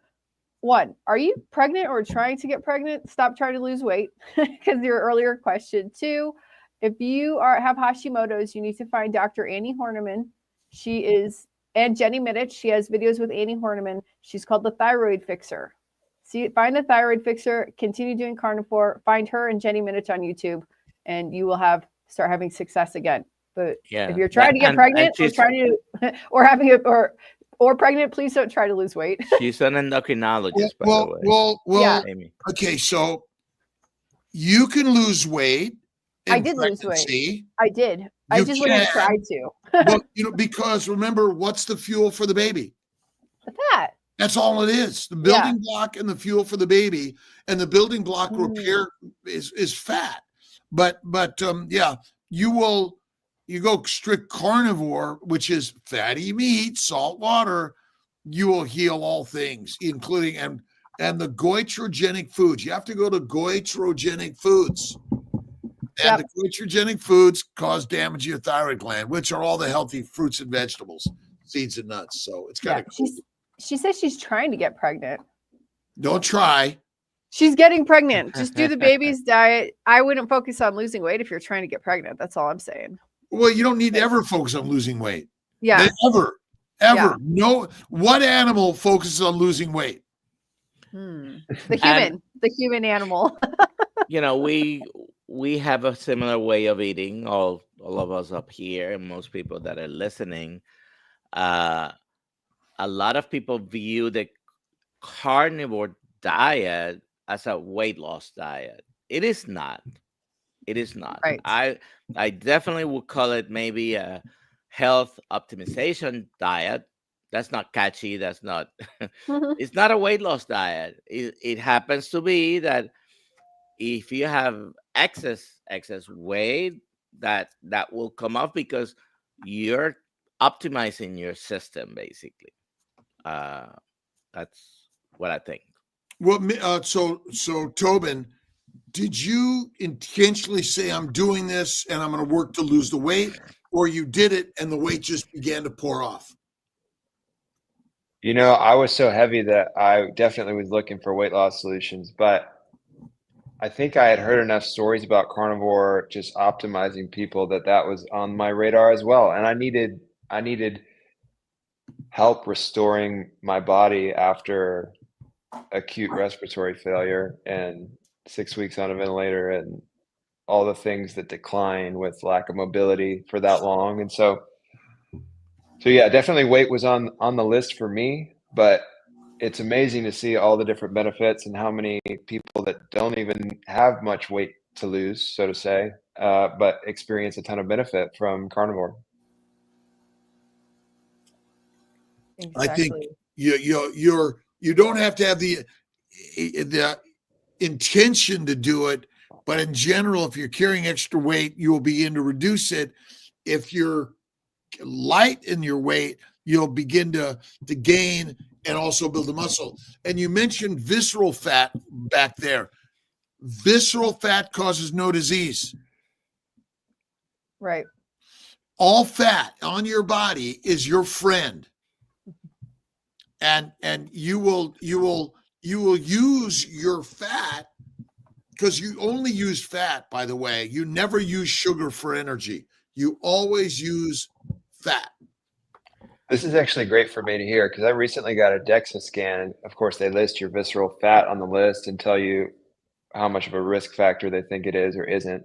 [SPEAKER 1] 1, are you pregnant or trying to get pregnant? Stop trying to lose weight, because your earlier question. 2, if you have Hashimoto's, you need to find Dr. Annie Horniman. She is, and Jenny Mittich. She has videos with Annie Horniman. She's called the Thyroid Fixer. See, find the Thyroid Fixer, continue doing carnivore, find her and Jenny Mittich on YouTube, and you will start having success again. But if you're trying to get pregnant or trying to, or having it, or pregnant, please don't try to lose weight.
[SPEAKER 4] She's an endocrinologist, by the way.
[SPEAKER 2] Well, okay, so you can lose weight.
[SPEAKER 1] I did lose weight. I did. I just wouldn't have tried to.
[SPEAKER 2] Well, because remember, what's the fuel for the baby?
[SPEAKER 1] The fat.
[SPEAKER 2] That's all it is. The building block and the fuel for the baby, and the building block repair is fat. But you go strict carnivore, which is fatty meat, salt water, you will heal all things, including and the goitrogenic foods. You have to go to goitrogenic foods. And the goitrogenic foods cause damage to your thyroid gland, which are all the healthy fruits and vegetables, seeds and nuts. So it's kind of cool.
[SPEAKER 1] She says she's trying to get pregnant.
[SPEAKER 2] Don't try.
[SPEAKER 1] She's getting pregnant. Just do the baby's diet. I wouldn't focus on losing weight if you're trying to get pregnant. That's all I'm saying.
[SPEAKER 2] Well, you don't need to ever focus on losing weight.
[SPEAKER 1] Yeah.
[SPEAKER 2] Ever. Yeah. No. What animal focuses on losing weight?
[SPEAKER 1] The human animal.
[SPEAKER 4] We have a similar way of eating, all of us up here, and most people that are listening. A lot of people view the carnivore diet as a weight loss diet. It is not. It is not.
[SPEAKER 1] Right.
[SPEAKER 4] I definitely would call it maybe a health optimization diet. That's not catchy. That's not. It's not a weight loss diet. It happens to be that if you have excess weight, that will come up because you're optimizing your system, basically. That's what I think.
[SPEAKER 2] Well, so Tobin, did you intentionally say, I'm doing this and I'm going to work to lose the weight, or you did it and the weight just began to pour off?
[SPEAKER 3] I was so heavy that I definitely was looking for weight loss solutions, but I think I had heard enough stories about carnivore just optimizing people that was on my radar as well. And I needed help restoring my body after acute respiratory failure and 6 weeks on a ventilator and all the things that decline with lack of mobility for that long. And so yeah, definitely weight was on the list for me, but it's amazing to see all the different benefits and how many people that don't even have much weight to lose, so to say, but experience a ton of benefit from carnivore.
[SPEAKER 1] Exactly.
[SPEAKER 2] I think you don't have to have the intention to do it, but in general, if you're carrying extra weight, you will begin to reduce it. If you're light in your weight, you'll begin to gain and also build the muscle. And you mentioned visceral fat back there. Visceral fat causes no disease.
[SPEAKER 1] Right.
[SPEAKER 2] All fat on your body is your friend. And you will use your fat, because you only use fat, by the way. You never use sugar for energy. You always use fat.
[SPEAKER 3] This is actually great for me to hear, because I recently got a DEXA scan. And of course, they list your visceral fat on the list and tell you how much of a risk factor they think it is or isn't.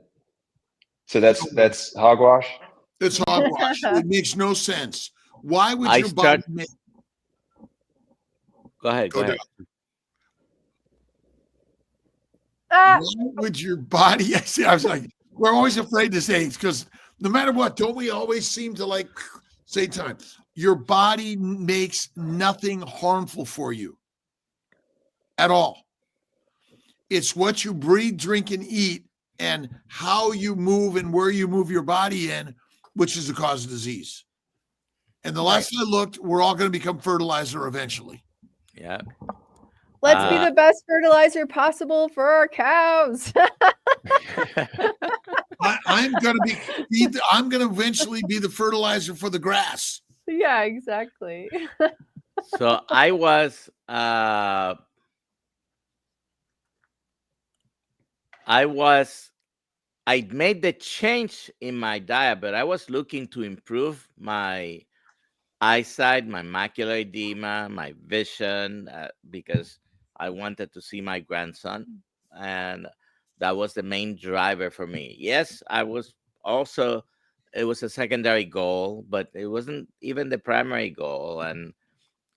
[SPEAKER 3] So that's hogwash?
[SPEAKER 2] It's hogwash. It makes no sense. Why would your body make...
[SPEAKER 4] Go ahead. Go ahead.
[SPEAKER 1] Ah,
[SPEAKER 2] Why would your body? I was like, we're always afraid to say it because no matter what, don't we always seem to like say time? Your body makes nothing harmful for you at all. It's what you breathe, drink, and eat, and how you move and where you move your body in, which is the cause of disease. And the last I looked, we're all going to become fertilizer eventually.
[SPEAKER 4] Yeah.
[SPEAKER 1] let's be the best fertilizer possible for our cows.
[SPEAKER 2] I'm going to eventually be the fertilizer for the grass.
[SPEAKER 1] Yeah, exactly.
[SPEAKER 4] So I made the change in my diet, but I was looking to improve my eyesight, my macular edema, my vision, because I wanted to see my grandson. And that was the main driver for me. Yes, it was a secondary goal, but it wasn't even the primary goal. And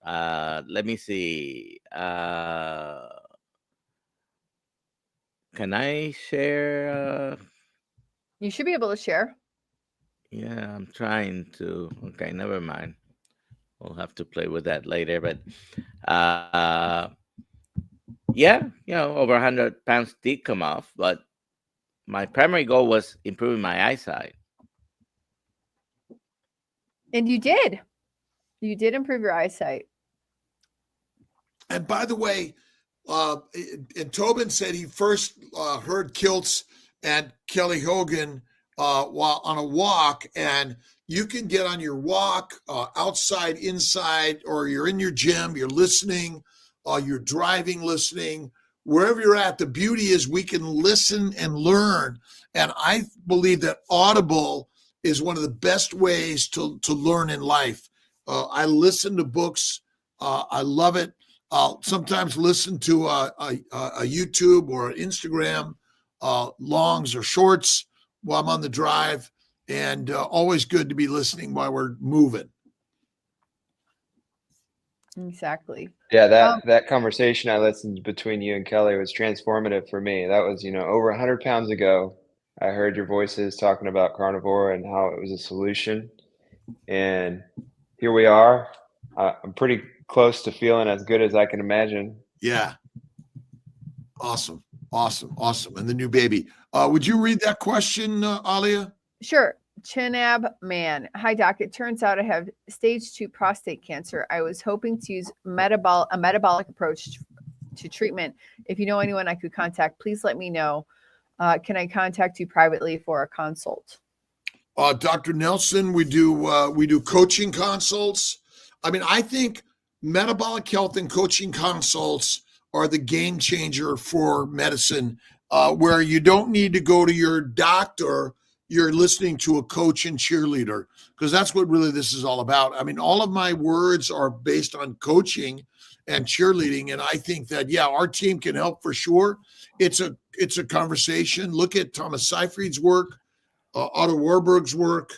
[SPEAKER 4] let me see. Can I share?
[SPEAKER 1] You should be able to share.
[SPEAKER 4] Yeah, I'm trying to. Okay, never mind. We'll have to play with that later. But yeah, over 100 pounds did come off. But my primary goal was improving my eyesight.
[SPEAKER 1] And you did. You did improve your eyesight.
[SPEAKER 2] And by the way, and Tobin said he first heard Kiltz and Kelly Hogan while on a walk, and you can get on your walk outside, inside, or you're in your gym, you're listening, you're driving, listening, wherever you're at. The beauty is we can listen and learn. And I believe that Audible is one of the best ways to learn in life. I listen to books. I love it. I'll sometimes listen to a YouTube or an Instagram longs or shorts while I'm on the drive, and always good to be listening while we're moving.
[SPEAKER 1] Exactly.
[SPEAKER 3] Yeah, that conversation I listened between you and Kelly was transformative for me. That was, over 100 pounds ago. I heard your voices talking about carnivore and how it was a solution. And here we are. I'm pretty close to feeling as good as I can imagine.
[SPEAKER 2] Yeah. Awesome. And the new baby. Would you read that question, Alia?
[SPEAKER 1] Sure. Chinab Man. Hi, Doc. It turns out I have stage 2 prostate cancer. I was hoping to use a metabolic approach to treatment. If you know anyone I could contact, please let me know. Can I contact you privately for a consult?
[SPEAKER 2] Dr. Nelson, we do coaching consults. I mean, I think metabolic health and coaching consults are the game changer for medicine, where you don't need to go to your doctor. You're listening to a coach and cheerleader, because that's what really this is all about. I mean, all of my words are based on coaching and cheerleading. And I think that, yeah, our team can help for sure. It's a conversation. Look at Thomas Seyfried's work, Otto Warburg's work.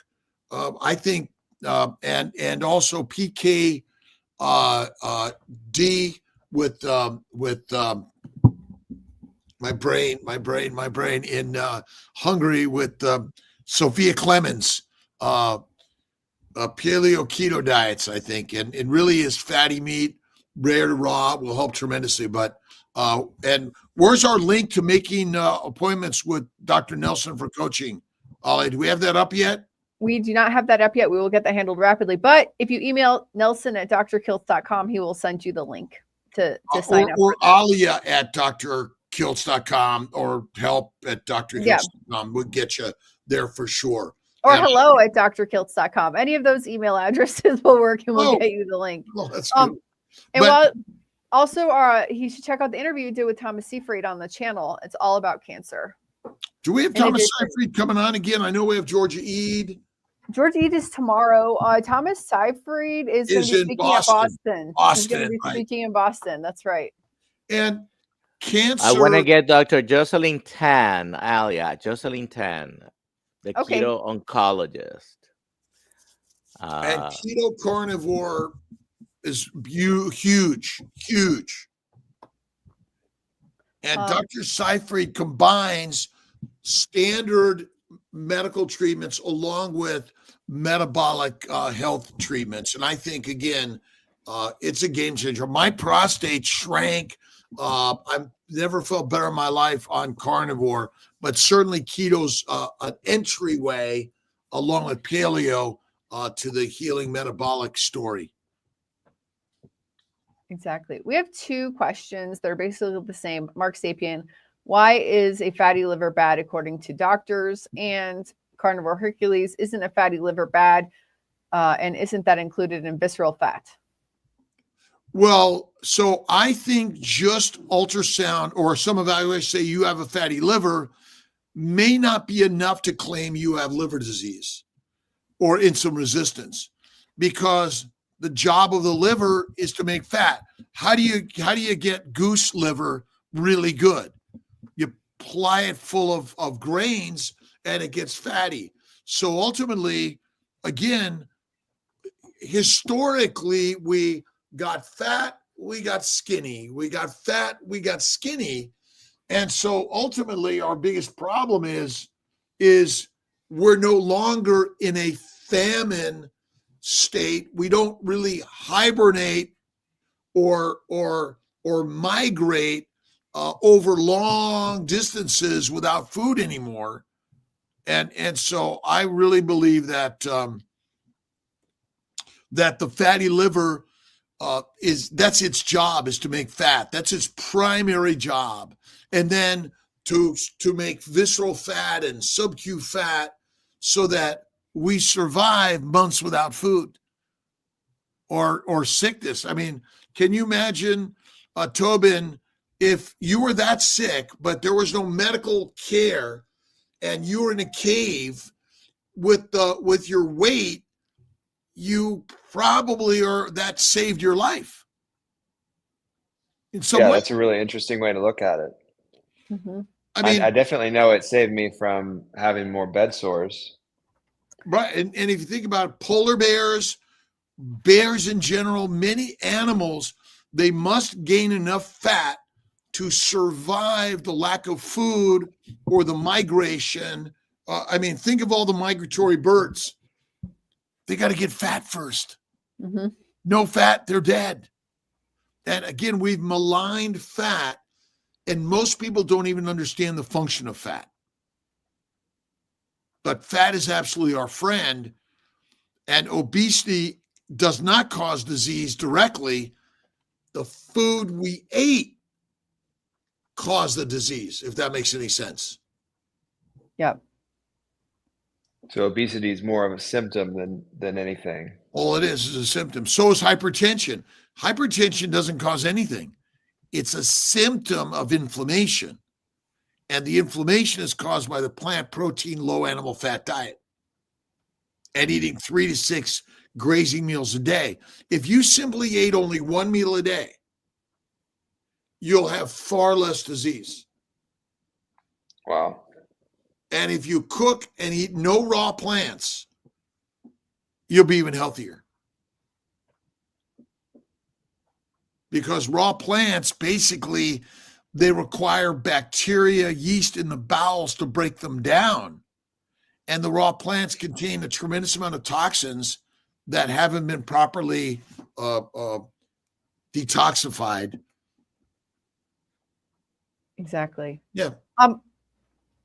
[SPEAKER 2] I think, and also PK D with my brain in Hungary with Sophia Clemens, paleo keto diets, I think, and it really is fatty meat, rare to raw, will help tremendously. But and where's our link to making appointments with Dr. Nelson for coaching? Ollie, do we have that up yet?
[SPEAKER 1] We do not have that up yet. We will get that handled rapidly. But if you email Nelson@drkiltz.com, he will send you the link to sign up.
[SPEAKER 2] Or Alia at drkiltz.com or help@drkiltz.com. We'll get you there for sure.
[SPEAKER 1] Or hello@drkiltz.com. Any of those email addresses will work, and we'll get you the link.
[SPEAKER 2] Well, that's good.
[SPEAKER 1] And he should check out the interview you did with Thomas Seyfried on the channel. It's all about cancer.
[SPEAKER 2] Do we have Thomas Seyfried coming on again? I know we have Georgia Eid.
[SPEAKER 1] Georgia Eid is tomorrow. Thomas Seyfried is going to be speaking at Boston. He's going to be speaking in Boston. That's right.
[SPEAKER 2] And cancer.
[SPEAKER 4] I want to get Dr. Jocelyn Tan, Alia, Jocelyn Tan, the keto oncologist.
[SPEAKER 2] And keto carnivore is huge, huge. And Dr. Seyfried combines standard medical treatments along with metabolic health treatments. And I think, again, it's a game changer. My prostate shrank. I've never felt better in my life on carnivore, but certainly keto's an entryway along with paleo to the healing metabolic story.
[SPEAKER 1] Exactly. We have two questions that are basically the same. Mark Sapien, why is a fatty liver bad according to doctors? And Carnivore Hercules, isn't a fatty liver bad? And isn't that included in visceral fat?
[SPEAKER 2] Well, so I think just ultrasound or some evaluations say you have a fatty liver may not be enough to claim you have liver disease or insulin resistance, because the job of the liver is to make fat. How do you get goose liver really good? You ply it full of grains and it gets fatty. So ultimately, again, historically, we got fat, we got skinny. We got fat, we got skinny. And so ultimately our biggest problem is we're no longer in a famine state. We don't really hibernate or migrate over long distances without food anymore. And so I really believe that that the fatty liver that's its job, is to make fat. That's its primary job. And then to make visceral fat and sub-Q fat so that we survive months without food or sickness. I mean, can you imagine, Tobin, if you were that sick, but there was no medical care and you were in a cave with your weight, you probably that saved your life. In some way.
[SPEAKER 3] That's a really interesting way to look at it.
[SPEAKER 1] Mm-hmm.
[SPEAKER 2] I mean,
[SPEAKER 3] I definitely know it saved me from having more bed sores.
[SPEAKER 2] Right. And if you think about it, polar bears in general, many animals, they must gain enough fat to survive the lack of food or the migration. I mean, think of all the migratory birds. They got to get fat first.
[SPEAKER 1] Mm-hmm.
[SPEAKER 2] No fat, they're dead. And again, we've maligned fat, and most people don't even understand the function of fat. But fat is absolutely our friend, and obesity does not cause disease directly. The food we ate caused the disease, if that makes any sense.
[SPEAKER 1] Yep.
[SPEAKER 3] So obesity is more of a symptom than anything.
[SPEAKER 2] All it is a symptom. So is hypertension. Hypertension doesn't cause anything. It's a symptom of inflammation. And the inflammation is caused by the plant protein, low animal fat diet and eating 3 to 6 grazing meals a day. If you simply ate only one meal a day, you'll have far less disease.
[SPEAKER 3] Wow.
[SPEAKER 2] And if you cook and eat no raw plants, you'll be even healthier. Because raw plants, basically, they require bacteria, yeast in the bowels to break them down. And the raw plants contain a tremendous amount of toxins that haven't been properly detoxified.
[SPEAKER 1] Exactly.
[SPEAKER 2] Yeah.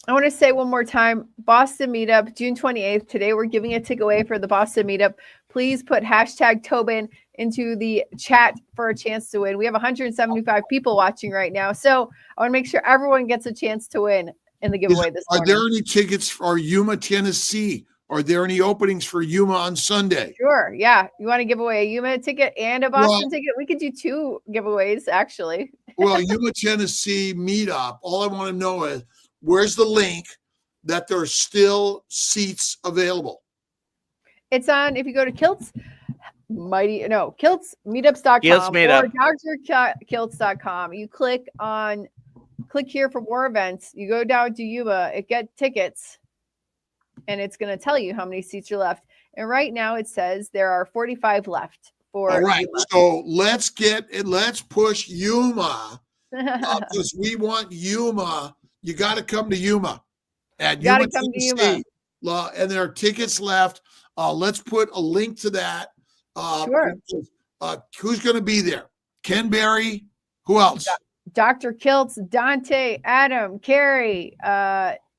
[SPEAKER 1] I want to say one more time, Boston Meetup, June 28th. Today we're giving a ticket away for the Boston Meetup. Please put hashtag Tobin into the chat for a chance to win. We have 175 people watching right now. So I want to make sure everyone gets a chance to win in the giveaway this morning.
[SPEAKER 2] Are there any tickets for Yuma, Tennessee? Are there any openings for Yuma on Sunday?
[SPEAKER 1] Sure. Yeah. You want to give away a Yuma ticket and a Boston ticket? We could do 2 giveaways, actually.
[SPEAKER 2] Well, Yuma, Tennessee Meetup. All I want to know is, where's the link that there are still seats available?
[SPEAKER 1] It's on, if you go to Kiltz, KiltzMeetups.com
[SPEAKER 4] Kiltz Meetup.
[SPEAKER 1] or drkiltz.com. You click here for more events. You go down to Yuma, get tickets, and it's going to tell you how many seats are left. And right now it says there are 45 left. for
[SPEAKER 2] All right.
[SPEAKER 1] Yuma.
[SPEAKER 2] So let's push Yuma because we want Yuma. You got to come to Yuma at
[SPEAKER 1] Gotta
[SPEAKER 2] Yuma,
[SPEAKER 1] come to
[SPEAKER 2] Tennessee. And there are tickets left. Let's put a link to that.
[SPEAKER 1] Sure.
[SPEAKER 2] Who's going to be there? Ken Berry. Who else?
[SPEAKER 1] Dr. Kiltz, Dante, Adam, Carrie,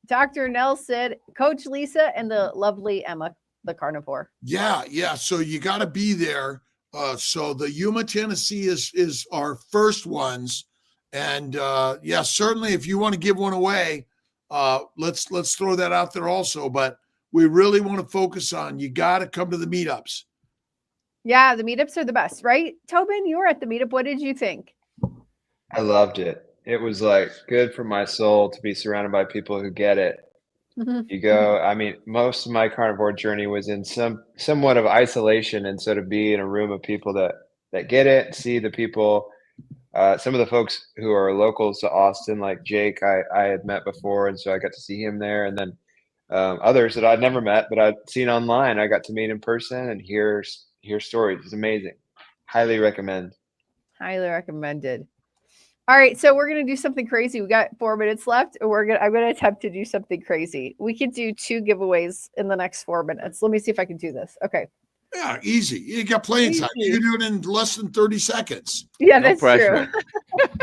[SPEAKER 1] Dr. Nelson, Coach Lisa, and the lovely Emma, the carnivore.
[SPEAKER 2] Yeah. So you got to be there. So the Yuma, Tennessee is our first ones. And certainly if you want to give one away, let's throw that out there also. But we really want to focus on, you got to come to the meetups.
[SPEAKER 1] Yeah, the meetups are the best, right? Tobin, you were at the meetup. What did you think?
[SPEAKER 3] I loved it. It was like good for my soul to be surrounded by people who get it. You go, I mean, most of my carnivore journey was in somewhat of isolation, and so to be in a room of people that get it, see the people, some of the folks who are locals to Austin, like Jake, I had met before, and so I got to see him there, and then others that I'd never met, but I'd seen online, I got to meet in person and hear stories. It's amazing. Highly recommend.
[SPEAKER 1] Highly recommended. All right, so we're gonna do something crazy. We got 4 minutes left, and I'm gonna attempt to do something crazy. We could do 2 giveaways in the next 4 minutes. Let me see if I can do this. Okay.
[SPEAKER 2] Yeah, easy. You got plenty of time. You can do it in less than 30 seconds.
[SPEAKER 1] Yeah,
[SPEAKER 4] No
[SPEAKER 1] that's
[SPEAKER 4] pressure.
[SPEAKER 1] true.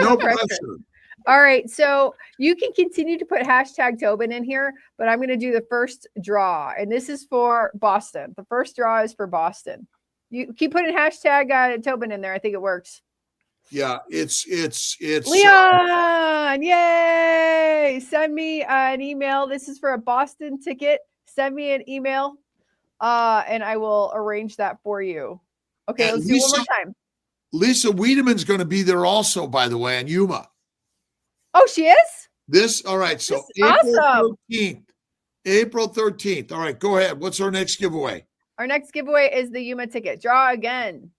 [SPEAKER 2] No
[SPEAKER 1] pressure.
[SPEAKER 2] pressure.
[SPEAKER 1] All right, so you can continue to put hashtag Tobin in here, but I'm gonna do the first draw, and this is for Boston. The first draw is for Boston. You keep putting hashtag Tobin in there. I think it works.
[SPEAKER 2] Yeah, it's
[SPEAKER 1] Leon, yay! Send me an email. This is for a Boston ticket. Send me an email, and I will arrange that for you. Okay,
[SPEAKER 2] And
[SPEAKER 1] let's do one more time.
[SPEAKER 2] Lisa Wiedemann's going to be there also, by the way, in Yuma.
[SPEAKER 1] Oh, she is?
[SPEAKER 2] All right, so
[SPEAKER 1] This is
[SPEAKER 2] April
[SPEAKER 1] awesome.
[SPEAKER 2] 13th. April 13th. All right, go ahead. What's our next giveaway?
[SPEAKER 1] Our next giveaway is the Yuma ticket. Draw again.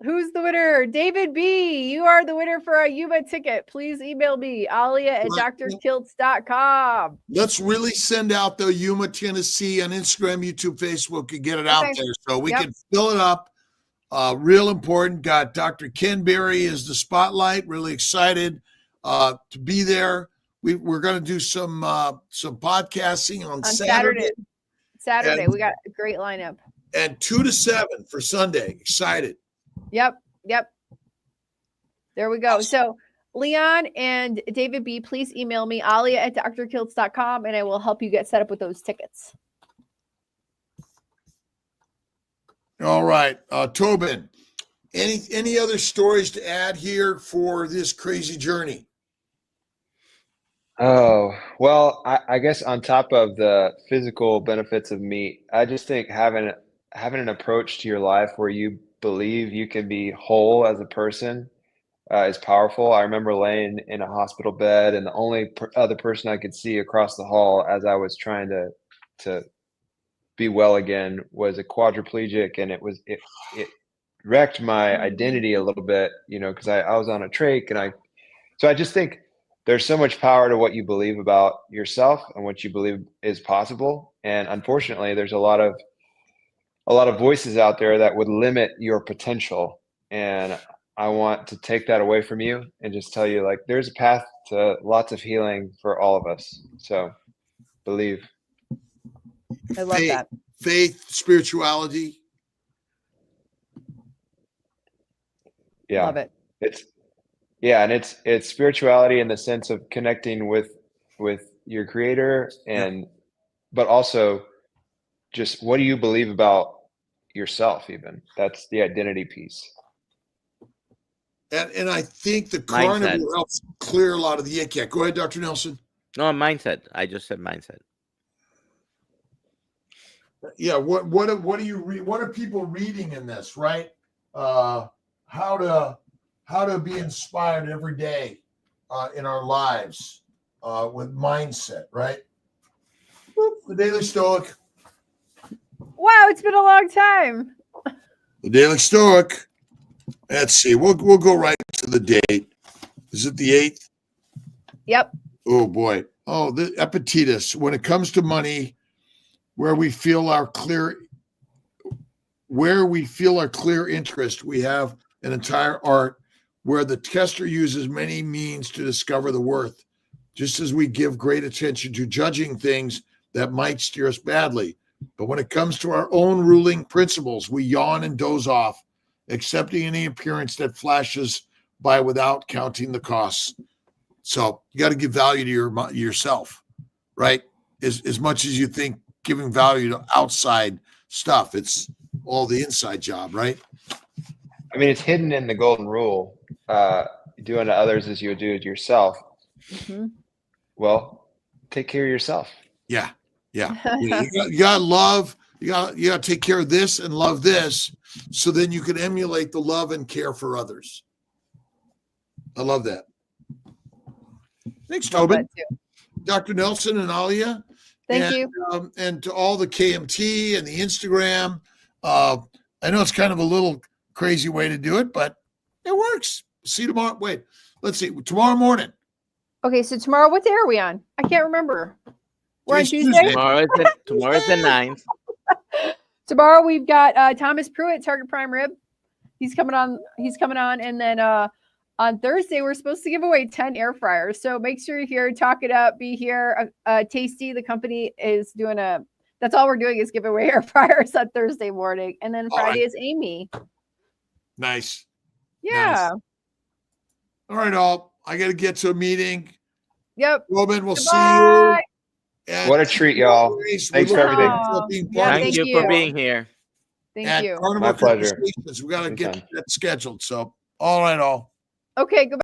[SPEAKER 1] Who's the winner? David B. You are the winner for a Yuma ticket. Please email me, alia@drkiltz.com.
[SPEAKER 2] Let's really send out the Yuma, Tennessee on Instagram, YouTube, Facebook, and get it out there so we can fill it up. Real important. Got Dr. Ken Berry as the spotlight. Really excited to be there. We're going to do some podcasting on Saturday.
[SPEAKER 1] Saturday, we got a great lineup.
[SPEAKER 2] And 2 to 7 for Sunday. Excited.
[SPEAKER 1] Yep. There we go. So Leon and David B, please email me, alia@drkiltz.com, and I will help you get set up with those tickets.
[SPEAKER 2] All right. Tobin, any other stories to add here for this crazy journey?
[SPEAKER 3] Oh, well, I guess on top of the physical benefits of meat, I just think having an approach to your life where you believe you can be whole as a person is powerful. I remember laying in a hospital bed, and the only other person I could see across the hall as I was trying to be well again was a quadriplegic, and it wrecked my identity a little bit, because I was on a trach, so I just think there's so much power to what you believe about yourself and what you believe is possible. And unfortunately, there's a lot of voices out there that would limit your potential. And I want to take that away from you and just tell you, like, there's a path to lots of healing for all of us. So believe.
[SPEAKER 1] I love that.
[SPEAKER 2] Faith, spirituality.
[SPEAKER 3] Yeah.
[SPEAKER 1] Love it.
[SPEAKER 3] And it's spirituality in the sense of connecting with your creator, but also just what do you believe about yourself? Even that's the identity piece.
[SPEAKER 2] And I think the carnivore helps clear a lot of the ick. Go ahead, Dr. Nelson.
[SPEAKER 4] No, mindset. I just said mindset.
[SPEAKER 2] Yeah. What do you read? What are people reading in this? Right. How to be inspired every day in our lives with mindset. Right. The Daily Stoic.
[SPEAKER 1] Wow, it's been a long time.
[SPEAKER 2] The Daily Stoic. Let's see. We'll go right to the date. Is it the 8th?
[SPEAKER 1] Yep.
[SPEAKER 2] Oh boy. Oh, the Epictetus. When it comes to money, where we feel our clear interest, we have an entire art where the tester uses many means to discover the worth, just as we give great attention to judging things that might steer us badly. But when it comes to our own ruling principles, we yawn and doze off, accepting any appearance that flashes by without counting the costs. So you got to give value to yourself, right? As much as you think giving value to outside stuff, it's all the inside job, right?
[SPEAKER 3] I mean, it's hidden in the golden rule. Do unto others as you would do to yourself.
[SPEAKER 1] Mhm.
[SPEAKER 3] Well, take care of yourself.
[SPEAKER 2] Yeah. You got to love. You got to take care of this and love this, so then you can emulate the love and care for others. I love that. Thanks,
[SPEAKER 1] Love
[SPEAKER 2] Tobin.
[SPEAKER 1] that too.
[SPEAKER 2] Dr. Nelson and Alia.
[SPEAKER 1] Thank you.
[SPEAKER 2] And to all the KMT and the Instagram. I know it's kind of a little crazy way to do it, but it works. See you tomorrow. Wait, let's see. Tomorrow morning.
[SPEAKER 1] Okay, so tomorrow, what day are we on? I can't remember. We're on
[SPEAKER 2] Today's
[SPEAKER 1] Tuesday.
[SPEAKER 2] Tuesday.
[SPEAKER 4] Tomorrow's the 9th.
[SPEAKER 1] Tomorrow we've got Thomas Pruitt, Target Prime Rib. He's coming on, and then on Thursday we're supposed to give away 10 air fryers. So make sure you're here, talk it up, be here. Tasty, the company is doing that's all we're doing is give away air fryers on Thursday morning, and then Friday is Amy.
[SPEAKER 2] Nice.
[SPEAKER 1] Yeah.
[SPEAKER 2] Nice. All right, all. I got to get to a meeting.
[SPEAKER 1] Yep.
[SPEAKER 2] Robin, we'll
[SPEAKER 1] Goodbye.
[SPEAKER 2] see you.
[SPEAKER 3] What a treat, y'all. Thanks for everything.
[SPEAKER 1] Yeah,
[SPEAKER 4] Thank you for being here.
[SPEAKER 1] Thank you.
[SPEAKER 3] My pleasure.
[SPEAKER 2] We got to get
[SPEAKER 3] Anytime.
[SPEAKER 2] that scheduled. So, all right, all.
[SPEAKER 1] Okay, goodbye.